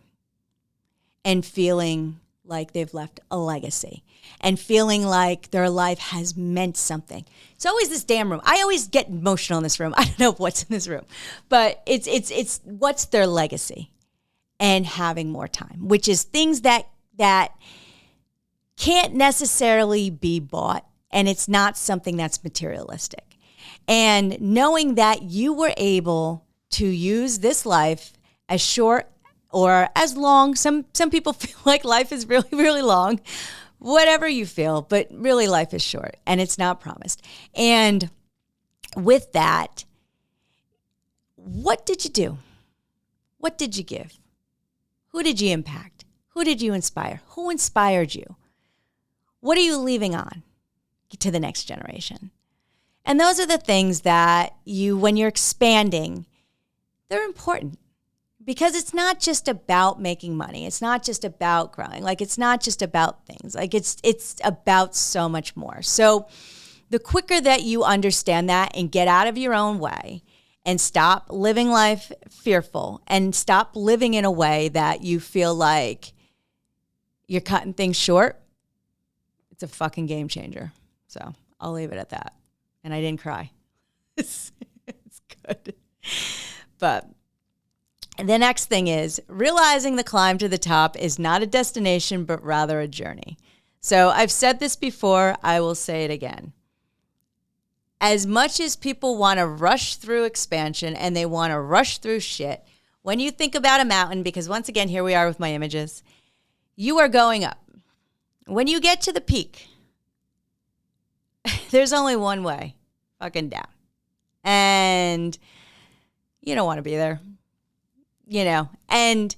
And feeling like they've left a legacy, and feeling like their life has meant something. It's always this damn room. I always get emotional in this room. I don't know what's in this room, but it's what's their legacy, and having more time, which is things that can't necessarily be bought, and it's not something that's materialistic. And knowing that you were able to use this life as short or as long, some people feel like life is really, really long, whatever you feel, but really life is short, and it's not promised. And with that, what did you do? What did you give? Who did you impact? Who did you inspire? Who inspired you? What are you leaving on to the next generation? And those are the things that when you're expanding, they're important, because it's not just about making money. It's not just about growing. Like, it's not just about things. Like, it's about so much more. So the quicker that you understand that and get out of your own way and stop living life fearful, and stop living in a way that you feel like you're cutting things short, it's a fucking game changer. So I'll leave it at that. And I didn't cry. It's good. But the next thing is realizing the climb to the top is not a destination, but rather a journey. So I've said this before, I will say it again. As much as people want to rush through expansion and they want to rush through shit, when you think about a mountain, because once again, here we are with my images, you are going up. When you get to the peak, there's only one way, fucking down. And you don't want to be there, and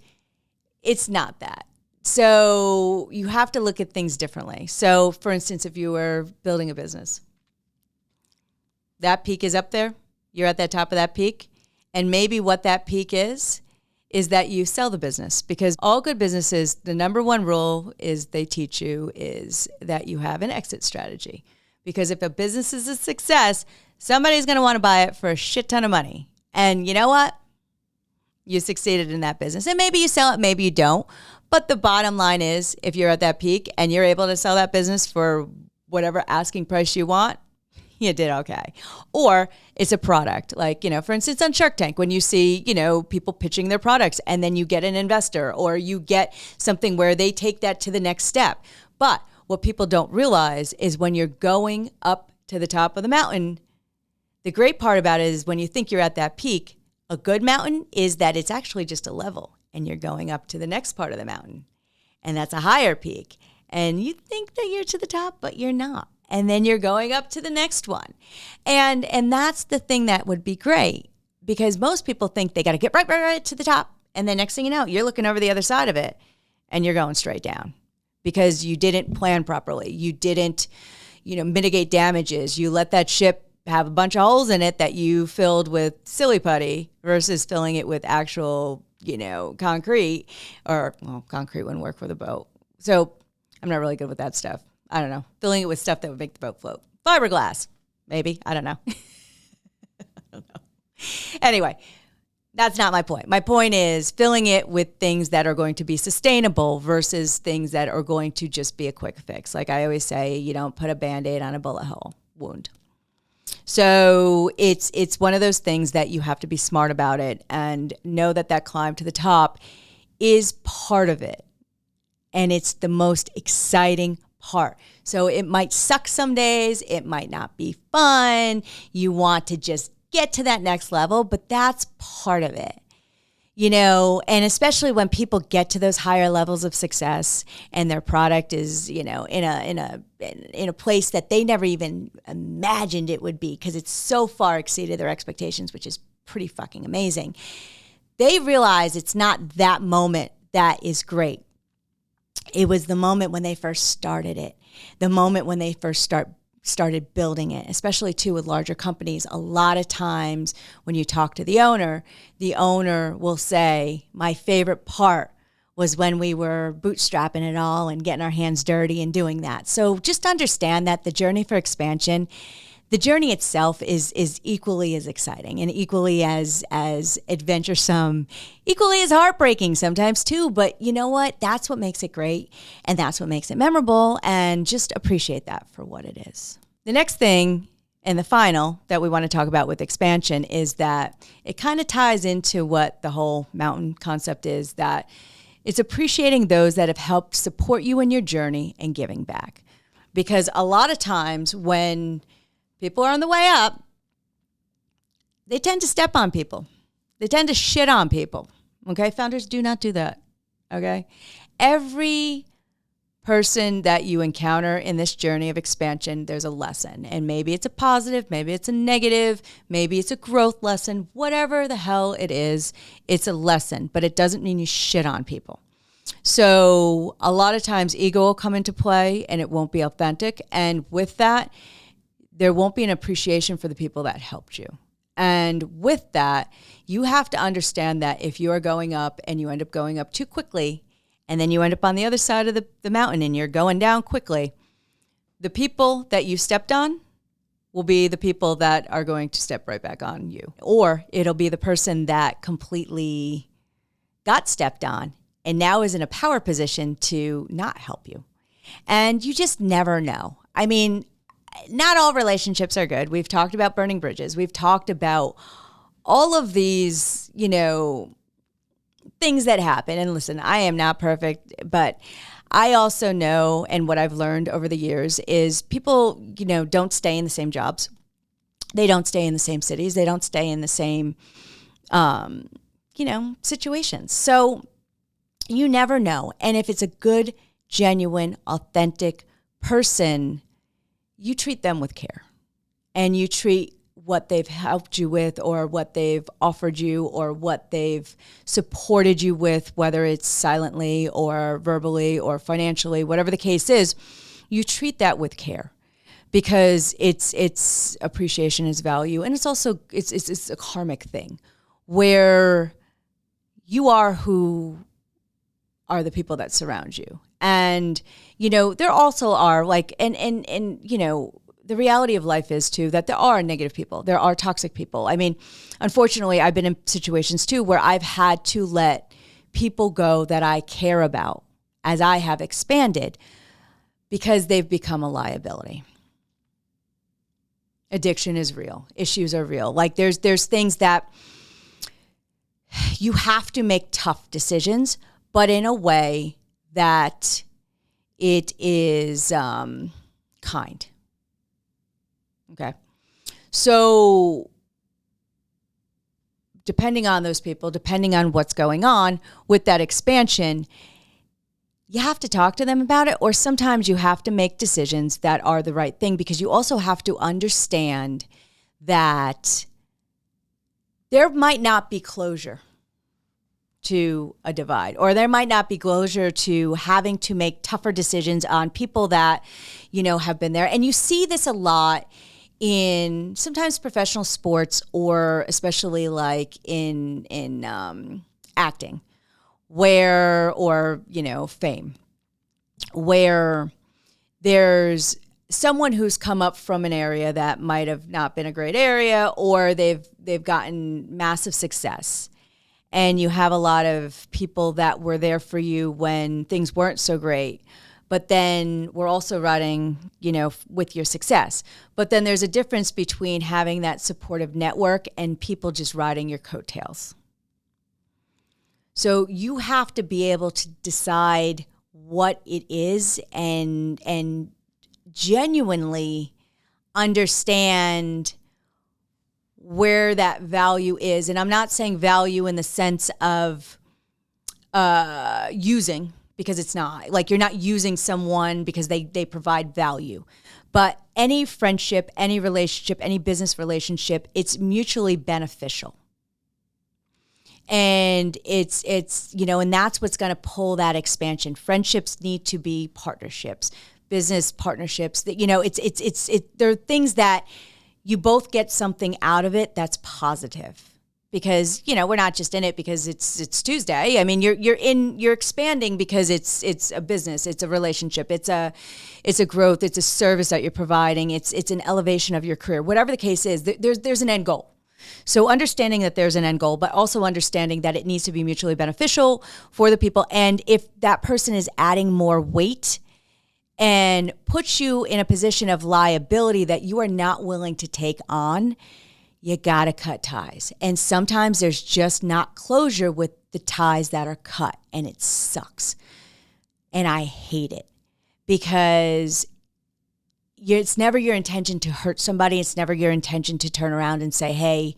it's not that. So you have to look at things differently. So for instance, if you were building a business, that peak is up there. You're at that top of that peak. And maybe what that peak is that you sell the business, because all good businesses, the number one rule is they teach you is that you have an exit strategy. Because if a business is a success, somebody's going to want to buy it for a shit ton of money. And you know what? You succeeded in that business. And maybe you sell it, maybe you don't. But the bottom line is, if you're at that peak and you're able to sell that business for whatever asking price you want, you did okay. Or it's a product. Like, for instance, on Shark Tank, when you see, people pitching their products and then you get an investor, or you get something where they take that to the next step. But what people don't realize is when you're going up to the top of the mountain, the great part about it is when you think you're at that peak, A good mountain is that it's actually just a level and you're going up to the next part of the mountain. And that's a higher peak. And you think that you're to the top, but you're not. And then you're going up to the next one. And that's the thing that would be great, because most people think they got to get right to the top. And then next thing you know, you're looking over the other side of it and you're going straight down because you didn't plan properly. You didn't, mitigate damages. You let that ship have a bunch of holes in it that you filled with silly putty versus filling it with actual, concrete, or concrete wouldn't work for the boat. So I'm not really good with that stuff. I don't know. Filling it with stuff that would make the boat float. Fiberglass, maybe. I don't know. Anyway, that's not my point. My point is filling it with things that are going to be sustainable versus things that are going to just be a quick fix. Like I always say, you don't put a Band-Aid on a bullet hole wound. So it's one of those things that you have to be smart about it and know that climb to the top is part of it. And it's the most exciting part. So it might suck some days. It might not be fun. You want to just get to that next level, but that's part of it. And especially when people get to those higher levels of success and their product is, in a place that they never even imagined it would be, because it's so far exceeded their expectations, which is pretty fucking amazing. They realize it's not that moment that is great. It was the moment when they first started it, the moment when they first started building it, especially too with larger companies. A lot of times when you talk to the owner will say, my favorite part was when we were bootstrapping it all and getting our hands dirty and doing that. So just understand that the journey for expansion, the journey itself is equally as exciting and equally as adventuresome, equally as heartbreaking sometimes too. But you know what? That's what makes it great, and that's what makes it memorable, and just appreciate that for what it is. The next thing, and the final, that we want to talk about with expansion is that it kind of ties into what the whole mountain concept is, that it's appreciating those that have helped support you in your journey and giving back. Because a lot of times when people are on the way up, they tend to step on people. They tend to shit on people. Okay? Founders, do not do that. Okay? Every person that you encounter in this journey of expansion, there's a lesson. And maybe it's a positive, maybe it's a negative, maybe it's a growth lesson, whatever the hell it is, it's a lesson, but it doesn't mean you shit on people. So a lot of times ego will come into play and it won't be authentic. And with that, there won't be an appreciation for the people that helped you. And with that, you have to understand that if you are going up and you end up going up too quickly, and then you end up on the other side of the mountain and you're going down quickly, the people that you stepped on will be the people that are going to step right back on you. Or it'll be the person that completely got stepped on and now is in a power position to not help you. And you just never know. I mean, not all relationships are good. We've talked about burning bridges. We've talked about all of these, things that happen. And listen, I am not perfect, but I also know, and what I've learned over the years is people, don't stay in the same jobs. They don't stay in the same cities. They don't stay in the same, situations. So you never know. And if it's a good, genuine, authentic person, you treat them with care, and you treat what they've helped you with or what they've offered you or what they've supported you with, whether it's silently or verbally or financially, whatever the case is, you treat that with care, because it's appreciation is value. And it's also, it's a karmic thing where you are who are the people that surround you. And, there also are the reality of life is too that there are negative people. There are toxic people. I mean, unfortunately, I've been in situations too where I've had to let people go that I care about as I have expanded because they've become a liability. Addiction is real. Issues are real. Like there's things that you have to make tough decisions, but in a way that it is kind. Okay. So depending on those people, depending on what's going on with that expansion, you have to talk to them about it, or sometimes you have to make decisions that are the right thing, because you also have to understand that there might not be closure to a divide, or there might not be closure to having to make tougher decisions on people that, have been there. And you see this a lot in sometimes professional sports, or especially like in acting, or fame, where there's someone who's come up from an area that might have not been a great area, or they've gotten massive success. And you have a lot of people that were there for you when things weren't so great, but then we're also riding, with your success. But then there's a difference between having that supportive network and people just riding your coattails. So you have to be able to decide what it is and genuinely understand where that value is. And I'm not saying value in the sense of using, because it's not. Like, you're not using someone because they provide value. But any friendship, any relationship, any business relationship, it's mutually beneficial. And it's and that's what's going to pull that expansion. Friendships need to be partnerships, business partnerships. That there are things that you both get something out of it that's positive, because we're not just in it because it's Tuesday. I mean, you're expanding because it's a business, it's a relationship, it's a growth, it's a service that you're providing, it's an elevation of your career. Whatever the case is, there's an end goal. So understanding that there's an end goal, but also understanding that it needs to be mutually beneficial for the people. And if that person is adding more weight and puts you in a position of liability that you are not willing to take on, you got to cut ties. And sometimes there's just not closure with the ties that are cut, and it sucks. And I hate it, because it's never your intention to hurt somebody. It's never your intention to turn around and say, hey,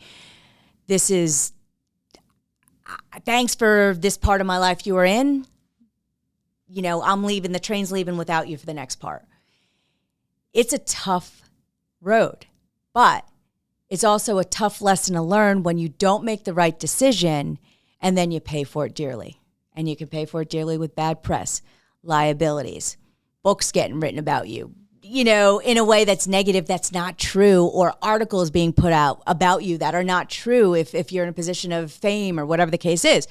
thanks for this part of my life you were in. I'm leaving, the train's leaving without you for the next part. It's a tough road, but it's also a tough lesson to learn when you don't make the right decision, and then you pay for it dearly. And you can pay for it dearly with bad press, liabilities, books getting written about you, in a way that's negative, that's not true, or articles being put out about you that are not true if you're in a position of fame or whatever the case is,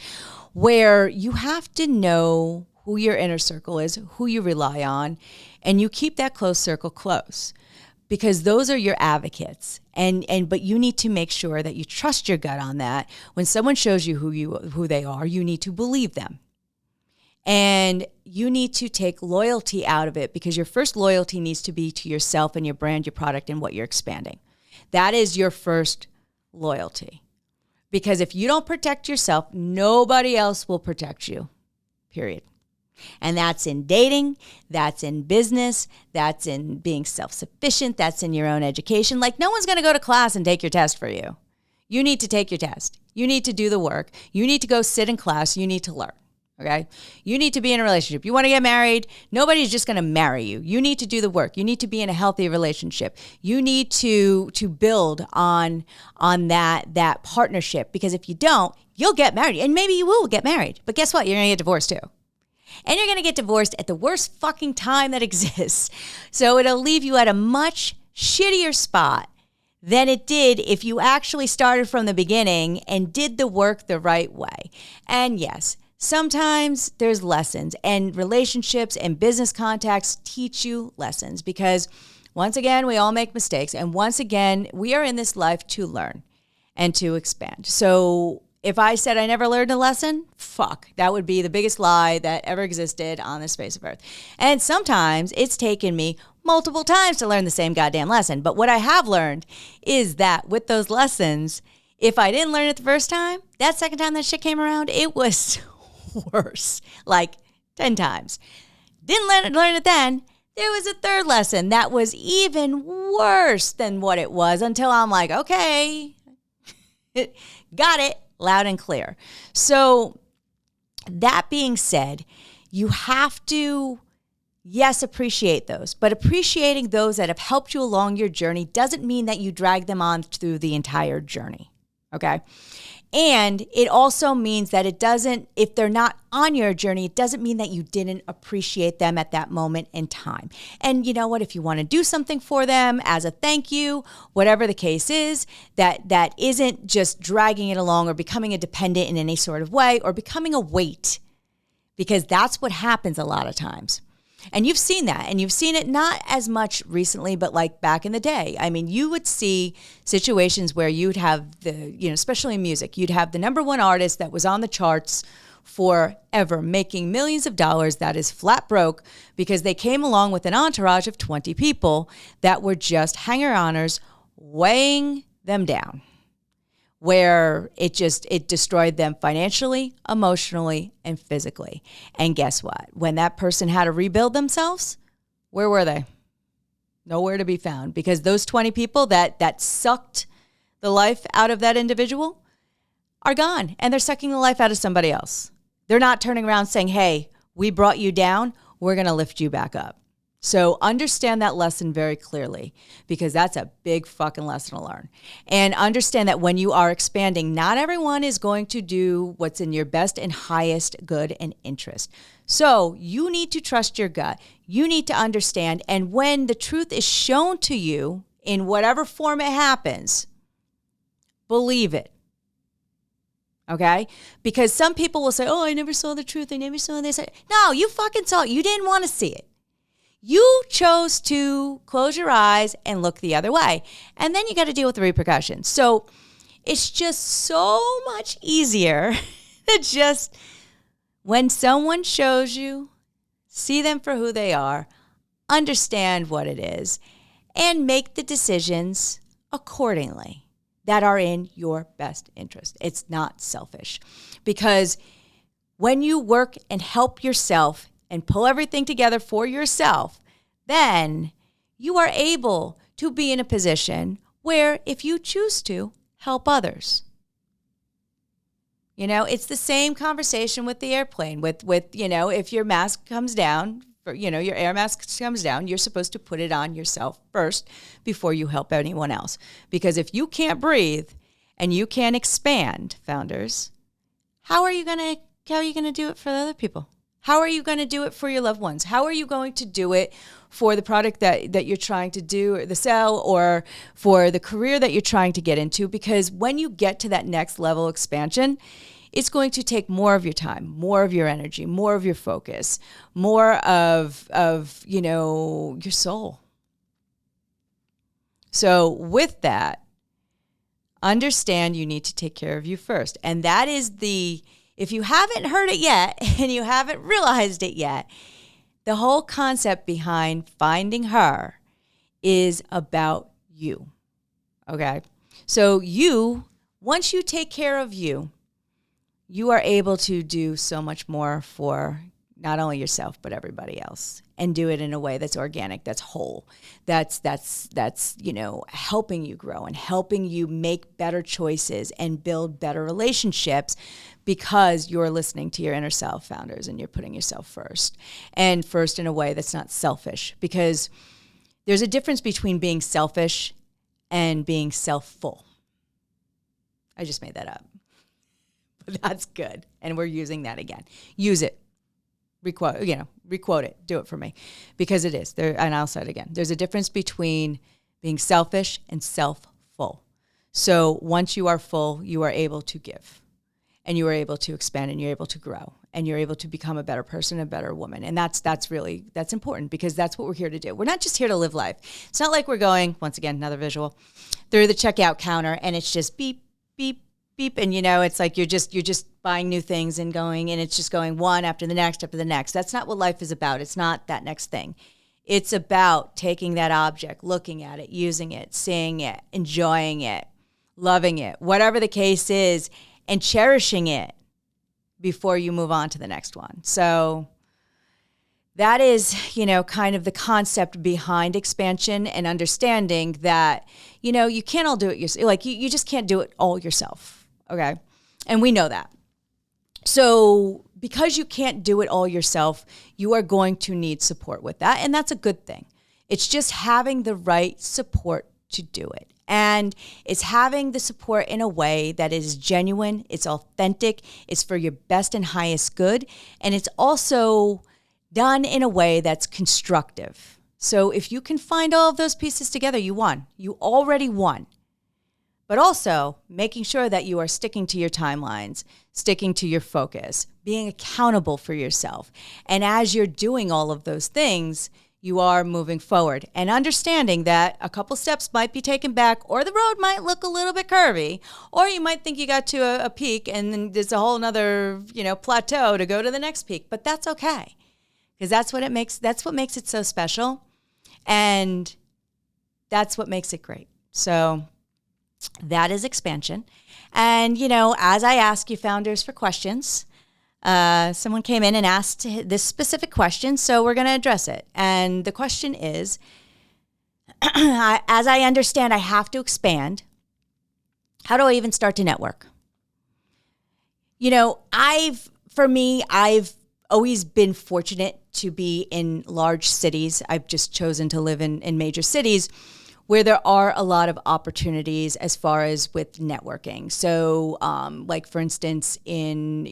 where you have to know who your inner circle is, who you rely on, and you keep that close circle close, because those are your advocates. But you need to make sure that you trust your gut on that. When someone shows you who they are, you need to believe them. And you need to take loyalty out of it, because your first loyalty needs to be to yourself and your brand, your product, and what you're expanding. That is your first loyalty. Because if you don't protect yourself, nobody else will protect you, period. And that's in dating, that's in business, that's in being self-sufficient, that's in your own education. Like, no one's going to go to class and take your test for you. You need to take your test. You need to do the work. You need to go sit in class. You need to learn, okay? You need to be in a relationship. You want to get married, nobody's just going to marry you. You need to do the work. You need to be in a healthy relationship. You need to build on that partnership, because if you don't, you'll get married. And maybe you will get married. But guess what? You're going to get divorced too. And you're going to get divorced at the worst fucking time that exists. So it'll leave you at a much shittier spot than it did if you actually started from the beginning and did the work the right way. And yes, sometimes there's lessons, and relationships and business contacts teach you lessons, because once again, we all make mistakes. And once again, we are in this life to learn and to expand. So if I said I never learned a lesson, fuck, that would be the biggest lie that ever existed on this face of earth. And sometimes it's taken me multiple times to learn the same goddamn lesson. But what I have learned is that with those lessons, if I didn't learn it the first time, that second time that shit came around, it was worse, like 10 times. Didn't learn it then. There was a third lesson that was even worse than what it was, until I'm like, okay, got it. loud and clear. So that being said, you have to, yes, appreciate those, but appreciating those that have helped you along your journey doesn't mean that you drag them on through the entire journey, okay? And it also means that if they're not on your journey, it doesn't mean that you didn't appreciate them at that moment in time. And you know what? If you want to do something for them as a thank you, whatever the case is, that isn't just dragging it along or becoming a dependent in any sort of way or becoming a weight, because that's what happens a lot of times. And you've seen that, and you've seen it not as much recently, but like back in the day. I mean, you would see situations where you'd have especially in music, you'd have the number one artist that was on the charts forever, making millions of dollars, that is flat broke, because they came along with an entourage of 20 people that were just hanger-oners weighing them down, where it destroyed them financially, emotionally, and physically. And guess what? When that person had to rebuild themselves, where were they? Nowhere to be found, because those 20 people that sucked the life out of that individual are gone, and they're sucking the life out of somebody else. They're not turning around saying, hey, we brought you down, we're going to lift you back up. So understand that lesson very clearly, because that's a big fucking lesson to learn. And understand that when you are expanding, not everyone is going to do what's in your best and highest good and interest. So you need to trust your gut. You need to understand. And when the truth is shown to you in whatever form it happens, believe it. Okay? Because some people will say, oh, I never saw the truth. I never saw this. No, you fucking saw it. You didn't want to see it. You chose to close your eyes and look the other way. And then you got to deal with the repercussions. So it's just so much easier to just, when someone shows you, see them for who they are, understand what it is, and make the decisions accordingly that are in your best interest. It's not selfish. Because when you work and help yourself and pull everything together for yourself, then you are able to be in a position where, if you choose to, help others. It's the same conversation with the airplane. With if your mask comes down, your air mask comes down, you're supposed to put it on yourself first before you help anyone else. Because if you can't breathe and you can't expand, founders, how are you going to do it for the other people? How are you going to do it for your loved ones? How are you going to do it for the product that you're trying to do, or the sell, or for the career that you're trying to get into? Because when you get to that next level expansion, it's going to take more of your time, more of your energy, more of your focus, more of your soul. So with that, understand you need to take care of you first. And that is if you haven't heard it yet and you haven't realized it yet, the whole concept behind finding her is about you, okay? So once you take care of you, you are able to do so much more for not only yourself, but everybody else, and do it in a way that's organic, that's whole, that's helping you grow and helping you make better choices and build better relationships, because you're listening to your inner self, founders, and you're putting yourself first, and first in a way that's not selfish, because there's a difference between being selfish and being self-full. I just made that up, but that's good, and we're using that again. Use it. Requote it. Do it for me, because it is there. And I'll say it again. There's a difference between being selfish and self-full. So once you are full, you are able to give, and you are able to expand, and you're able to grow, and you're able to become a better person, a better woman. And that's important, because that's what we're here to do. We're not just here to live life. It's not like we're going, once again, another visual, through the checkout counter, and it's just beep, beep, beep, and it's like you're just buying new things and going, and it's just going one after the next after the next. That's not what life is about. It's not that next thing. It's about taking that object, looking at it, using it, seeing it, enjoying it, loving it, whatever the case is, and cherishing it before you move on to the next one. So that is, kind of the concept behind expansion, and understanding that, you can't all do it yourself. Like you just can't do it all yourself. Okay. And we know that. So because you can't do it all yourself, you are going to need support with that. And that's a good thing. It's just having the right support to do it. And it's having the support in a way that is genuine, it's authentic, it's for your best and highest good, and it's also done in a way that's constructive. So if you can find all of those pieces together, you won. You already won. But also making sure that you are sticking to your timelines, sticking to your focus, being accountable for yourself. And as you're doing all of those things, you are moving forward and understanding that a couple steps might be taken back, or the road might look a little bit curvy, or you might think you got to a peak and then there's a whole nother, plateau to go to the next peak. But that's okay, because that's what makes it so special. And that's what makes it great. So that is expansion. And, as I ask you founders for questions, someone came in and asked this specific question, so we're going to address it. And the question is, as I understand, I have to expand. How do I even start to network? I've always been fortunate to be in large cities. I've just chosen to live in major cities where there are a lot of opportunities as far as with networking. So like for instance, in,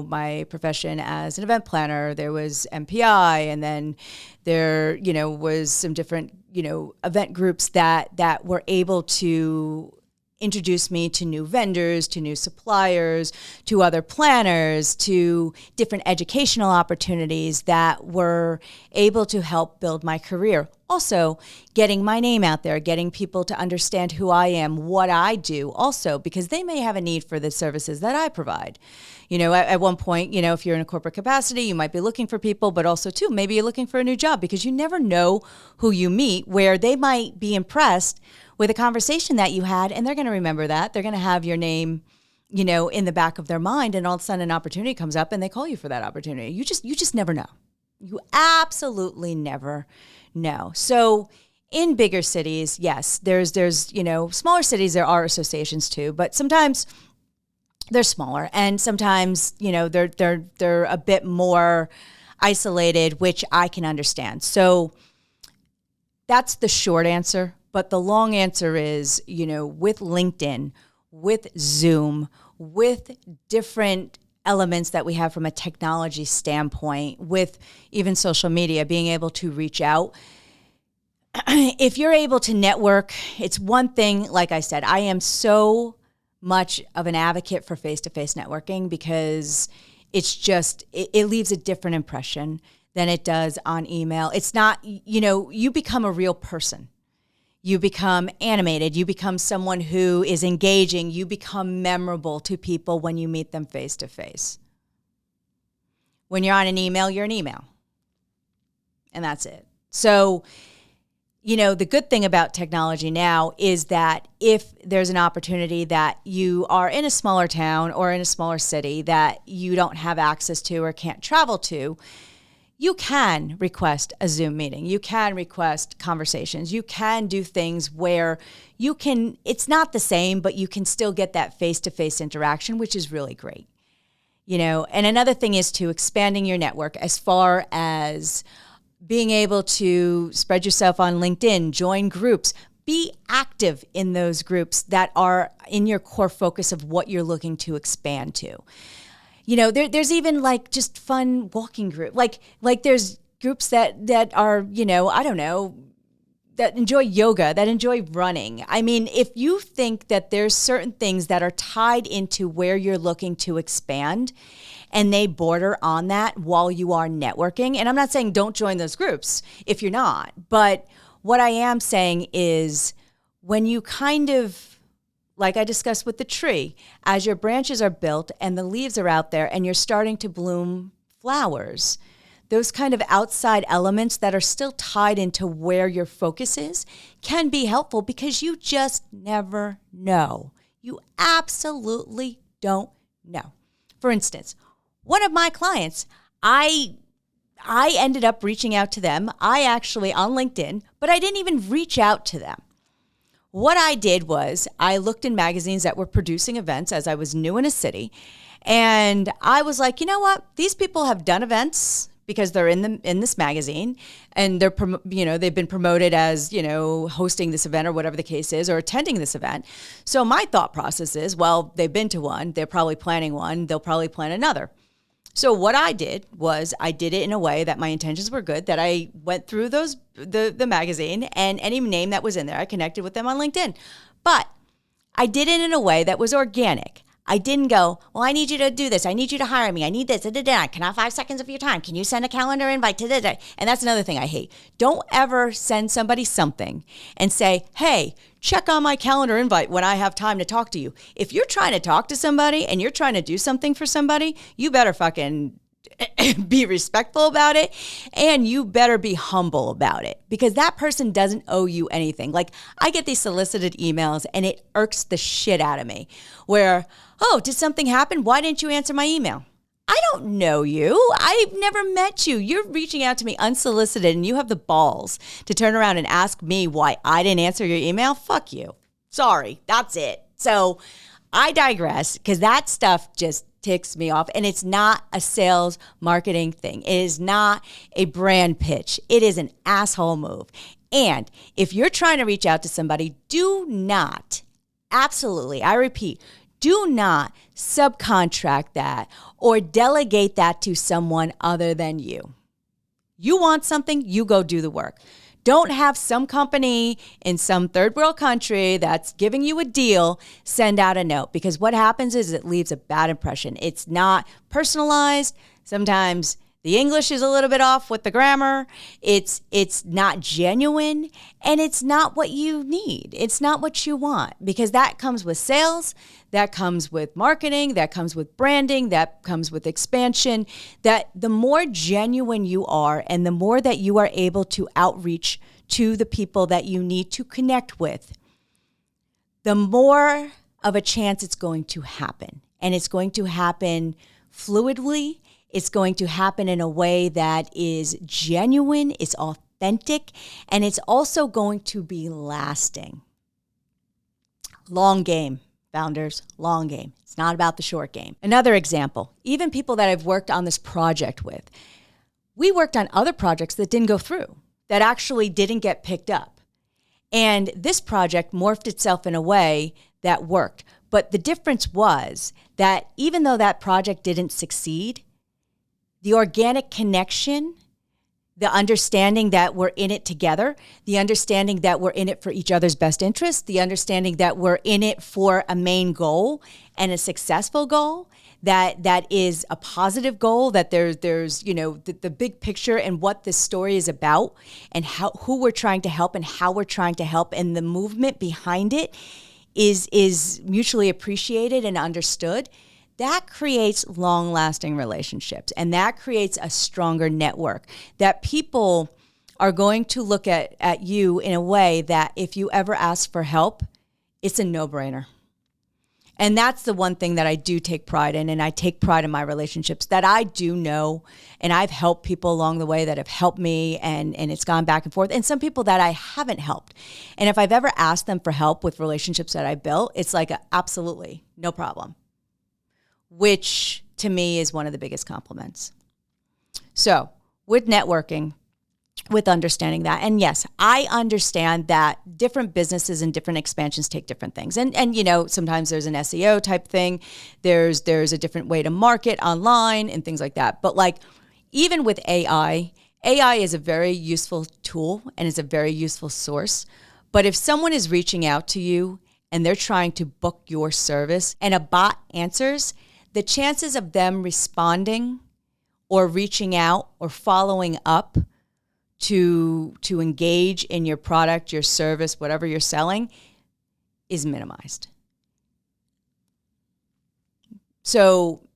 my profession as an event planner, there was MPI, and then there, was some different, event groups that were able to introduce me to new vendors, to new suppliers, to other planners, to different educational opportunities that were able to help build my career. Also, getting my name out there, getting people to understand who I am, what I do also, because they may have a need for the services that I provide. At one point, if you're in a corporate capacity, you might be looking for people, but also too, maybe you're looking for a new job, because you never know who you meet, where they might be impressed with a conversation that you had, and they're going to remember that. They're going to have your name, in the back of their mind, and all of a sudden an opportunity comes up and they call you for that opportunity. You just never know. You absolutely never know. So in bigger cities, yes, there's smaller cities, there are associations too, but sometimes they're smaller, and sometimes, they're a bit more isolated, which I can understand. So that's the short answer. But the long answer is, with LinkedIn, with Zoom, with different elements that we have from a technology standpoint, with even social media, being able to reach out. If you're able to network, it's one thing. Like I said, I am so much of an advocate for face-to-face networking, because it's just, it leaves a different impression than it does on email. It's not, you become a real person. You become animated. You become someone who is engaging. You become memorable to people when you meet them face to face. When you're on an email, you're an email. And that's it. So, the good thing about technology now is that if there's an opportunity that you are in a smaller town or in a smaller city that you don't have access to or can't travel to, you can request a Zoom meeting. You can request conversations. You can do things where you can, it's not the same, but you can still get that face-to-face interaction, which is really great. And another thing is to expanding your network as far as being able to spread yourself on LinkedIn, join groups, be active in those groups that are in your core focus of what you're looking to expand to. There's even like just fun walking group. Like there's groups that are, I don't know, that enjoy yoga, that enjoy running. I mean, if you think that there's certain things that are tied into where you're looking to expand, and they border on that while you are networking, and I'm not saying don't join those groups if you're not, but what I am saying is when you kind of, like I discussed with the tree, as your branches are built and the leaves are out there and you're starting to bloom flowers, those kind of outside elements that are still tied into where your focus is can be helpful, because you just never know. You absolutely don't know. For instance, one of my clients, I ended up reaching out to them. I actually, on LinkedIn, but I didn't even reach out to them. what I did was I looked in magazines that were producing events as I was new in a city. And I was like, you know what? These people have done events because they're in this magazine, and they've been promoted as, hosting this event or whatever the case is, or attending this event. So my thought process is, well, they've been to one, they're probably planning one, they'll probably plan another. So what I did was I did it in a way that my intentions were good, that I went through the magazine, and any name that was in there, I connected with them on LinkedIn. But I did it in a way that was organic. I didn't go, well, I need you to do this. I need you to hire me. I need this. Can I have 5 seconds of your time? Can you send a calendar invite to this? And that's another thing I hate. Don't ever send somebody something and say, hey, check on my calendar invite when I have time to talk to you. If you're trying to talk to somebody and you're trying to do something for somebody, you better fucking be respectful about it, and you better be humble about it, because that person doesn't owe you anything. Like, I get these solicited emails and it irks the shit out of me where, oh, did something happen? Why didn't you answer my email? I don't know you. I've never met you. You're reaching out to me unsolicited, and you have the balls to turn around and ask me why I didn't answer your email? Fuck you. Sorry. That's it. So I digress, because that stuff just ticks me off. And it's not a sales marketing thing. It is not a brand pitch. It is an asshole move. And if you're trying to reach out to somebody, do not, absolutely, I repeat, do not subcontract that or delegate that to someone other than you. You want something, you go do the work. Don't have some company in some third world country that's giving you a deal send out a note, because what happens is it leaves a bad impression. It's not personalized. Sometimes the English is a little bit off with the grammar. It's not genuine, and it's not what you need. It's not what you want, because that comes with sales, that comes with marketing, that comes with branding, that comes with expansion. That the more genuine you are and the more that you are able to outreach to the people that you need to connect with, the more of a chance it's going to happen. And it's going to happen fluidly. It's going to happen in a way that is genuine, it's authentic, and it's also going to be lasting. Long game, founders, long game. It's not about the short game. Another example, even people that I've worked on this project with, we worked on other projects that didn't go through, that actually didn't get picked up. And this project morphed itself in a way that worked. But the difference was that even though that project didn't succeed, the organic connection, the understanding that we're in it together, the understanding that we're in it for each other's best interest, the understanding that we're in it for a main goal and a successful goal, that is a positive goal, that there's the big picture and what this story is about, and who we're trying to help and how we're trying to help, and the movement behind it is mutually appreciated and understood. That creates long-lasting relationships, and that creates a stronger network, that people are going to look at you in a way that if you ever ask for help, it's a no-brainer. And that's the one thing that I do take pride in, and I take pride in my relationships, that I do know, and I've helped people along the way that have helped me, and it's gone back and forth, and some people that I haven't helped. And if I've ever asked them for help with relationships that I built, it's like absolutely no problem, which to me is one of the biggest compliments. So with networking, with understanding that, and yes, I understand that different businesses and different expansions take different things. And sometimes there's an SEO type thing. There's a different way to market online and things like that. But like, even with AI is a very useful tool and is a very useful source. But if someone is reaching out to you and they're trying to book your service and a bot answers, the chances of them responding or reaching out or following up to engage in your product, your service, whatever you're selling, is minimized. So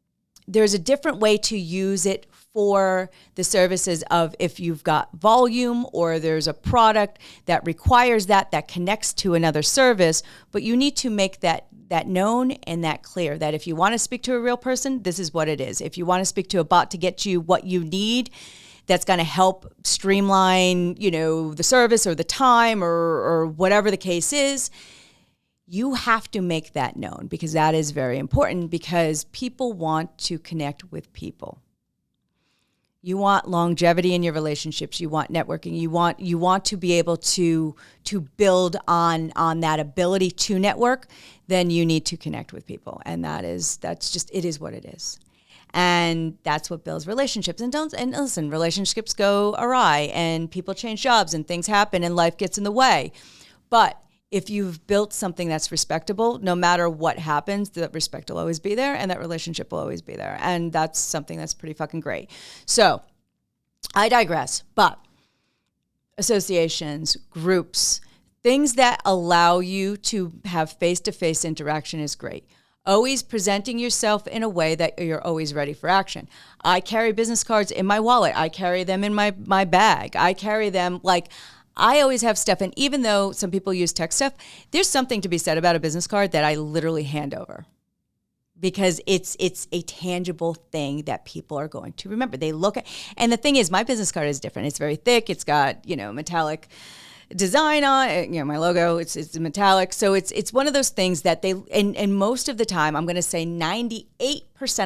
there's a different way to use it for the services of if you've got volume or there's a product that requires that connects to another service, but you need to make that known and that clear, that if you want to speak to a real person, this is what it is. If you want to speak to a bot to get you what you need, that's going to help streamline, the service or the time or whatever the case is, you have to make that known, because that is very important, because people want to connect with people. You want longevity in your relationships. You want networking. You want to be able to build on that ability to network. Then you need to connect with people, and it is what it is, and that's what builds relationships. And listen, relationships go awry, and people change jobs, and things happen, and life gets in the way. But if you've built something that's respectable, no matter what happens, that respect will always be there, and that relationship will always be there. And that's something that's pretty fucking great. So I digress, but associations, groups, things that allow you to have face-to-face interaction is great. Always presenting yourself in a way that you're always ready for action. I carry business cards in my wallet. I carry them in my bag. I carry them I always have stuff, and even though some people use text stuff, there's something to be said about a business card that I literally hand over, because it's a tangible thing that people are going to remember. They look at, and the thing is, my business card is different. It's very thick. It's got, metallic design on it, my logo, it's metallic. So it's one of those things that and most of the time, I'm going to say 98%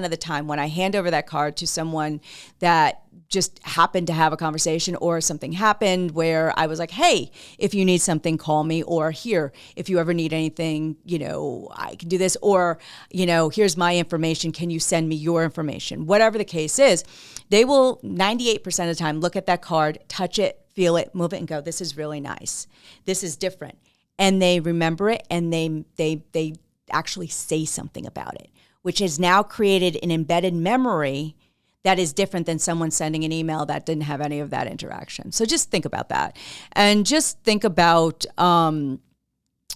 of the time, when I hand over that card to someone that just happened to have a conversation, or something happened where I was like, hey, if you need something, call me, or here, if you ever need anything, I can do this, or, here's my information. Can you send me your information? Whatever the case is, they will 98% of the time look at that card, touch it, feel it, move it, and go, this is really nice. This is different. And they remember it, and they actually say something about it, which has now created an embedded memory that is different than someone sending an email that didn't have any of that interaction. So just think about that. And just think about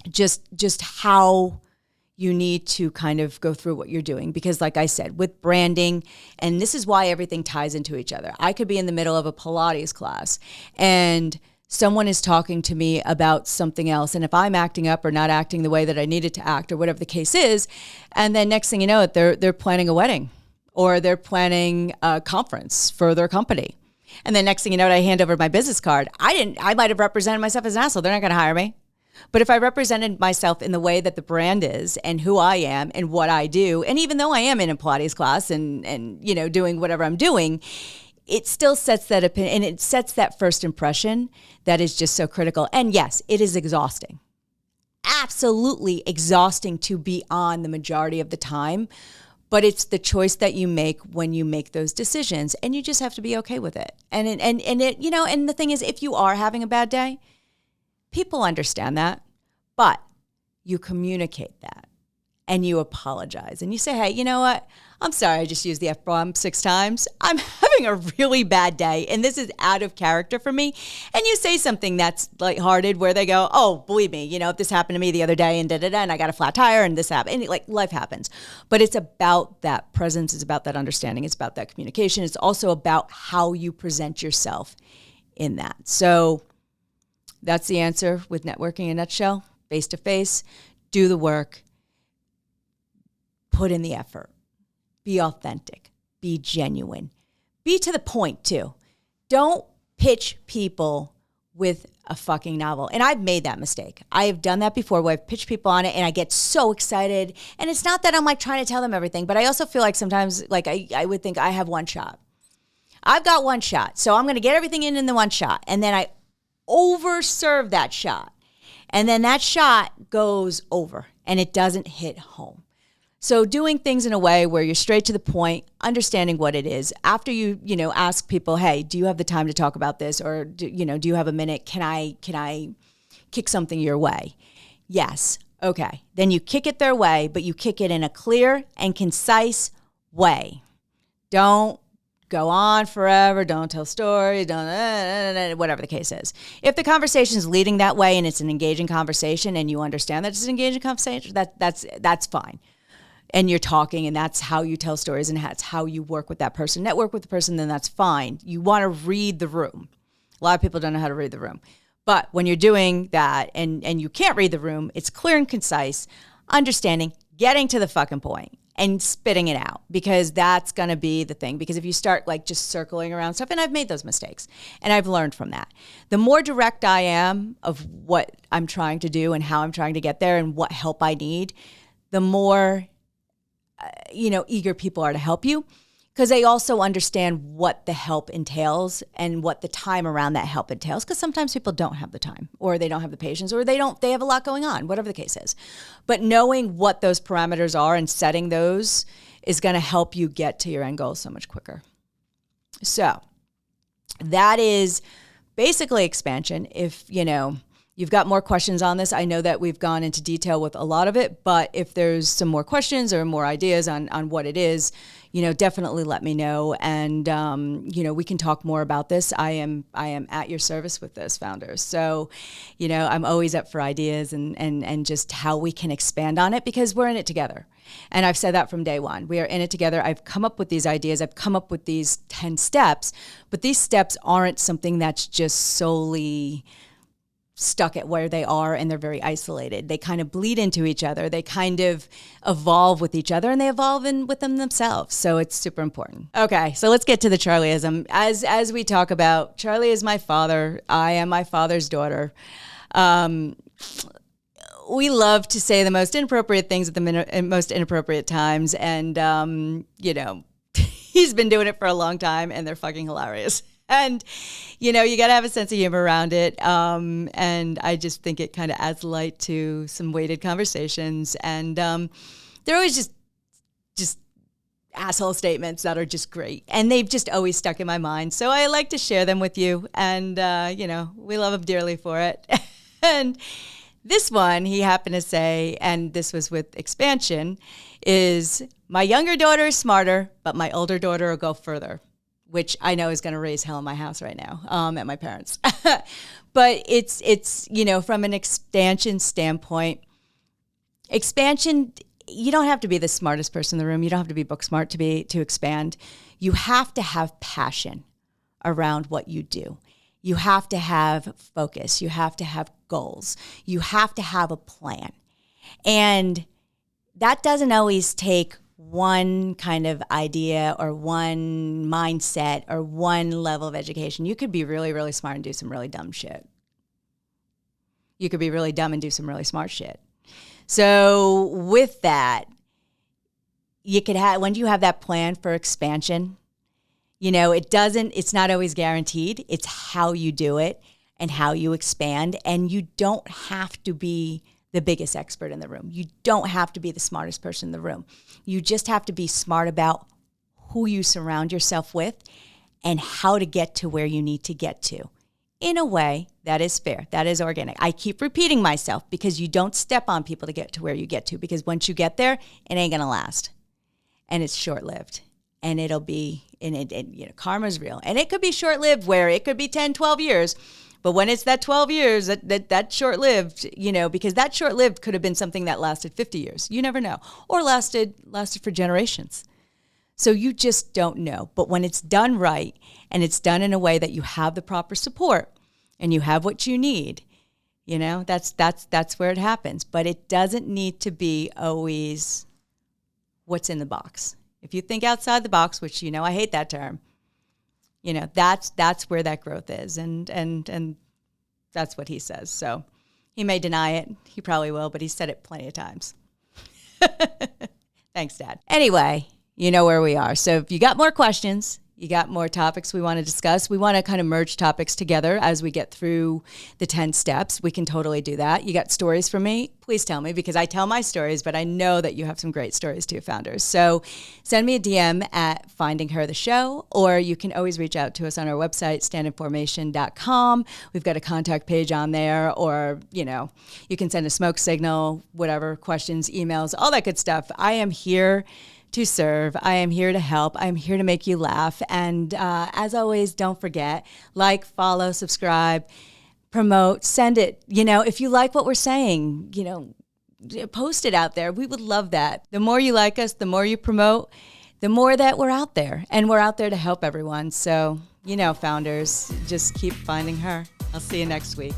just how you need to kind of go through what you're doing. Because like I said, with branding, and this is why everything ties into each other. I could be in the middle of a Pilates class, and someone is talking to me about something else. And if I'm acting up or not acting the way that I needed to act, or whatever the case is, and then next thing you know, they're planning a wedding, or they're planning a conference for their company. And then next thing you know, I hand over my business card. I might have represented myself as an asshole. They're not going to hire me. But if I represented myself in the way that the brand is, and who I am and what I do, and even though I am in a Pilates class and doing whatever I'm doing, it still sets that opinion, and it sets that first impression that is just so critical. And yes, it is exhausting. Absolutely exhausting to be on the majority of the time. But it's the choice that you make when you make those decisions, and you just have to be okay with it. And the thing is, if you are having a bad day, people understand that, but you communicate that, and you apologize, and you say, hey, you know what? I'm sorry, I just used the F-bomb 6 times. I'm having a really bad day, and this is out of character for me. And you say something that's lighthearted, where they go, oh, believe me, if this happened to me the other day, and da-da-da, and I got a flat tire, and this happened, and life happens. But it's about that presence. It's about that understanding. It's about that communication. It's also about how you present yourself in that. So that's the answer with networking in a nutshell. Face-to-face, do the work, put in the effort. Be authentic, be genuine, be to the point too. Don't pitch people with a fucking novel. And I've made that mistake. I have done that before, where I've pitched people on it, and I get so excited. And it's not that I'm trying to tell them everything, but I also feel like sometimes I would think I have one shot. I've got one shot. So I'm going to get everything in the one shot. And then I overserve that shot. And then that shot goes over, and it doesn't hit home. So doing things in a way where you're straight to the point, understanding what it is. After you ask people, hey, do you have the time to talk about this? Or, do you have a minute? Can I kick something your way? Yes. Okay. Then you kick it their way, but you kick it in a clear and concise way. Don't go on forever. Don't tell stories. Don't, whatever the case is. If the conversation is leading that way, and it's an engaging conversation, and you understand that it's an engaging conversation, that's fine. And you're talking, and that's how you tell stories, and that's how you work with that person, network with the person, then that's fine. You want to read the room. A lot of people don't know how to read the room. But when you're doing that and you can't read the room, it's clear and concise, understanding, getting to the fucking point. and spitting it out, because that's going to be the thing. Because if you start like just circling around stuff, and I've made those mistakes and I've learned from that, the more direct I am of what I'm trying to do and how I'm trying to get there and what help I need, the more, eager people are to help you, because they also understand what the help entails and what the time around that help entails. Because sometimes people don't have the time, or they don't have the patience, or they have a lot going on, whatever the case is. But knowing what those parameters are and setting those is going to help you get to your end goal so much quicker. So that is basically expansion. If, you've got more questions on this, I know that we've gone into detail with a lot of it, but if there's some more questions or more ideas on what it is, definitely let me know. And, we can talk more about this. I am at your service with this, founders. So, I'm always up for ideas and just how we can expand on it, because we're in it together. And I've said that from day one. We are in it together. I've come up with these ideas. I've come up with these 10 steps, but these steps aren't something that's just solely stuck at where they are and they're very isolated. They kind of bleed into each other. They kind of evolve with each other, and they evolve with them themselves. So it's super important. Okay, so let's get to the Charlieism. As we talk about, Charlie is my father. I am my father's daughter. We love to say the most inappropriate things at the most inappropriate times. And, he's been doing it for a long time, and they're fucking hilarious. And, you got to have a sense of humor around it. And I just think it kind of adds light to some weighted conversations. And they're always just asshole statements that are just great. And they've just always stuck in my mind. So I like to share them with you. And, we love him dearly for it. And this one, he happened to say, and this was with expansion, is my younger daughter is smarter, but my older daughter will go further, which I know is going to raise hell in my house right now at my parents. But it's from an expansion standpoint, expansion, you don't have to be the smartest person in the room. You don't have to be book smart to expand. You have to have passion around what you do. You have to have focus. You have to have goals. You have to have a plan. And that doesn't always take one kind of idea or one mindset or one level of education. You could be really, really smart and do some really dumb shit. You could be really dumb and do some really smart shit. So with that, you could have, when you have that plan for expansion, it's not always guaranteed. It's how you do it and how you expand. And you don't have to be the biggest expert in the room. You don't have to be the smartest person in the room. You just have to be smart about who you surround yourself with and how to get to where you need to get to in a way that is fair, that is organic. I keep repeating myself because you don't step on people to get to where you get to, because once you get there, it ain't gonna last. And it's short-lived. And it'll be, karma's real. And it could be short-lived, where it could be 10, 12 years. But when it's that 12 years, that short-lived, because that short-lived could have been something that lasted 50 years. You never know. Or lasted for generations. So you just don't know. But when it's done right, and it's done in a way that you have the proper support and you have what you need, that's where it happens. But it doesn't need to be always what's in the box. If you think outside the box, which, I hate that term, that's where that growth is. And that's what he says. So he may deny it. He probably will, but he said it plenty of times. Thanks, Dad. Anyway, you know where we are. So if you got more questions, you got more topics we want to discuss, we want to kind of merge topics together as we get through the 10 steps. We can totally do that. You got stories from me? Please tell me, because I tell my stories, but I know that you have some great stories too, founders. So send me a DM at Finding Her the Show, or you can always reach out to us on our website, standinformation.com. We've got a contact page on there, or, you can send a smoke signal, whatever, questions, emails, all that good stuff. I am here to serve. I am here to help. I'm here to make you laugh. And as always, don't forget, like, follow, subscribe, promote, send it. If you like what we're saying, post it out there. We would love that. The more you like us, the more you promote, the more that we're out there. And we're out there to help everyone. So, founders, just keep finding her. I'll see you next week.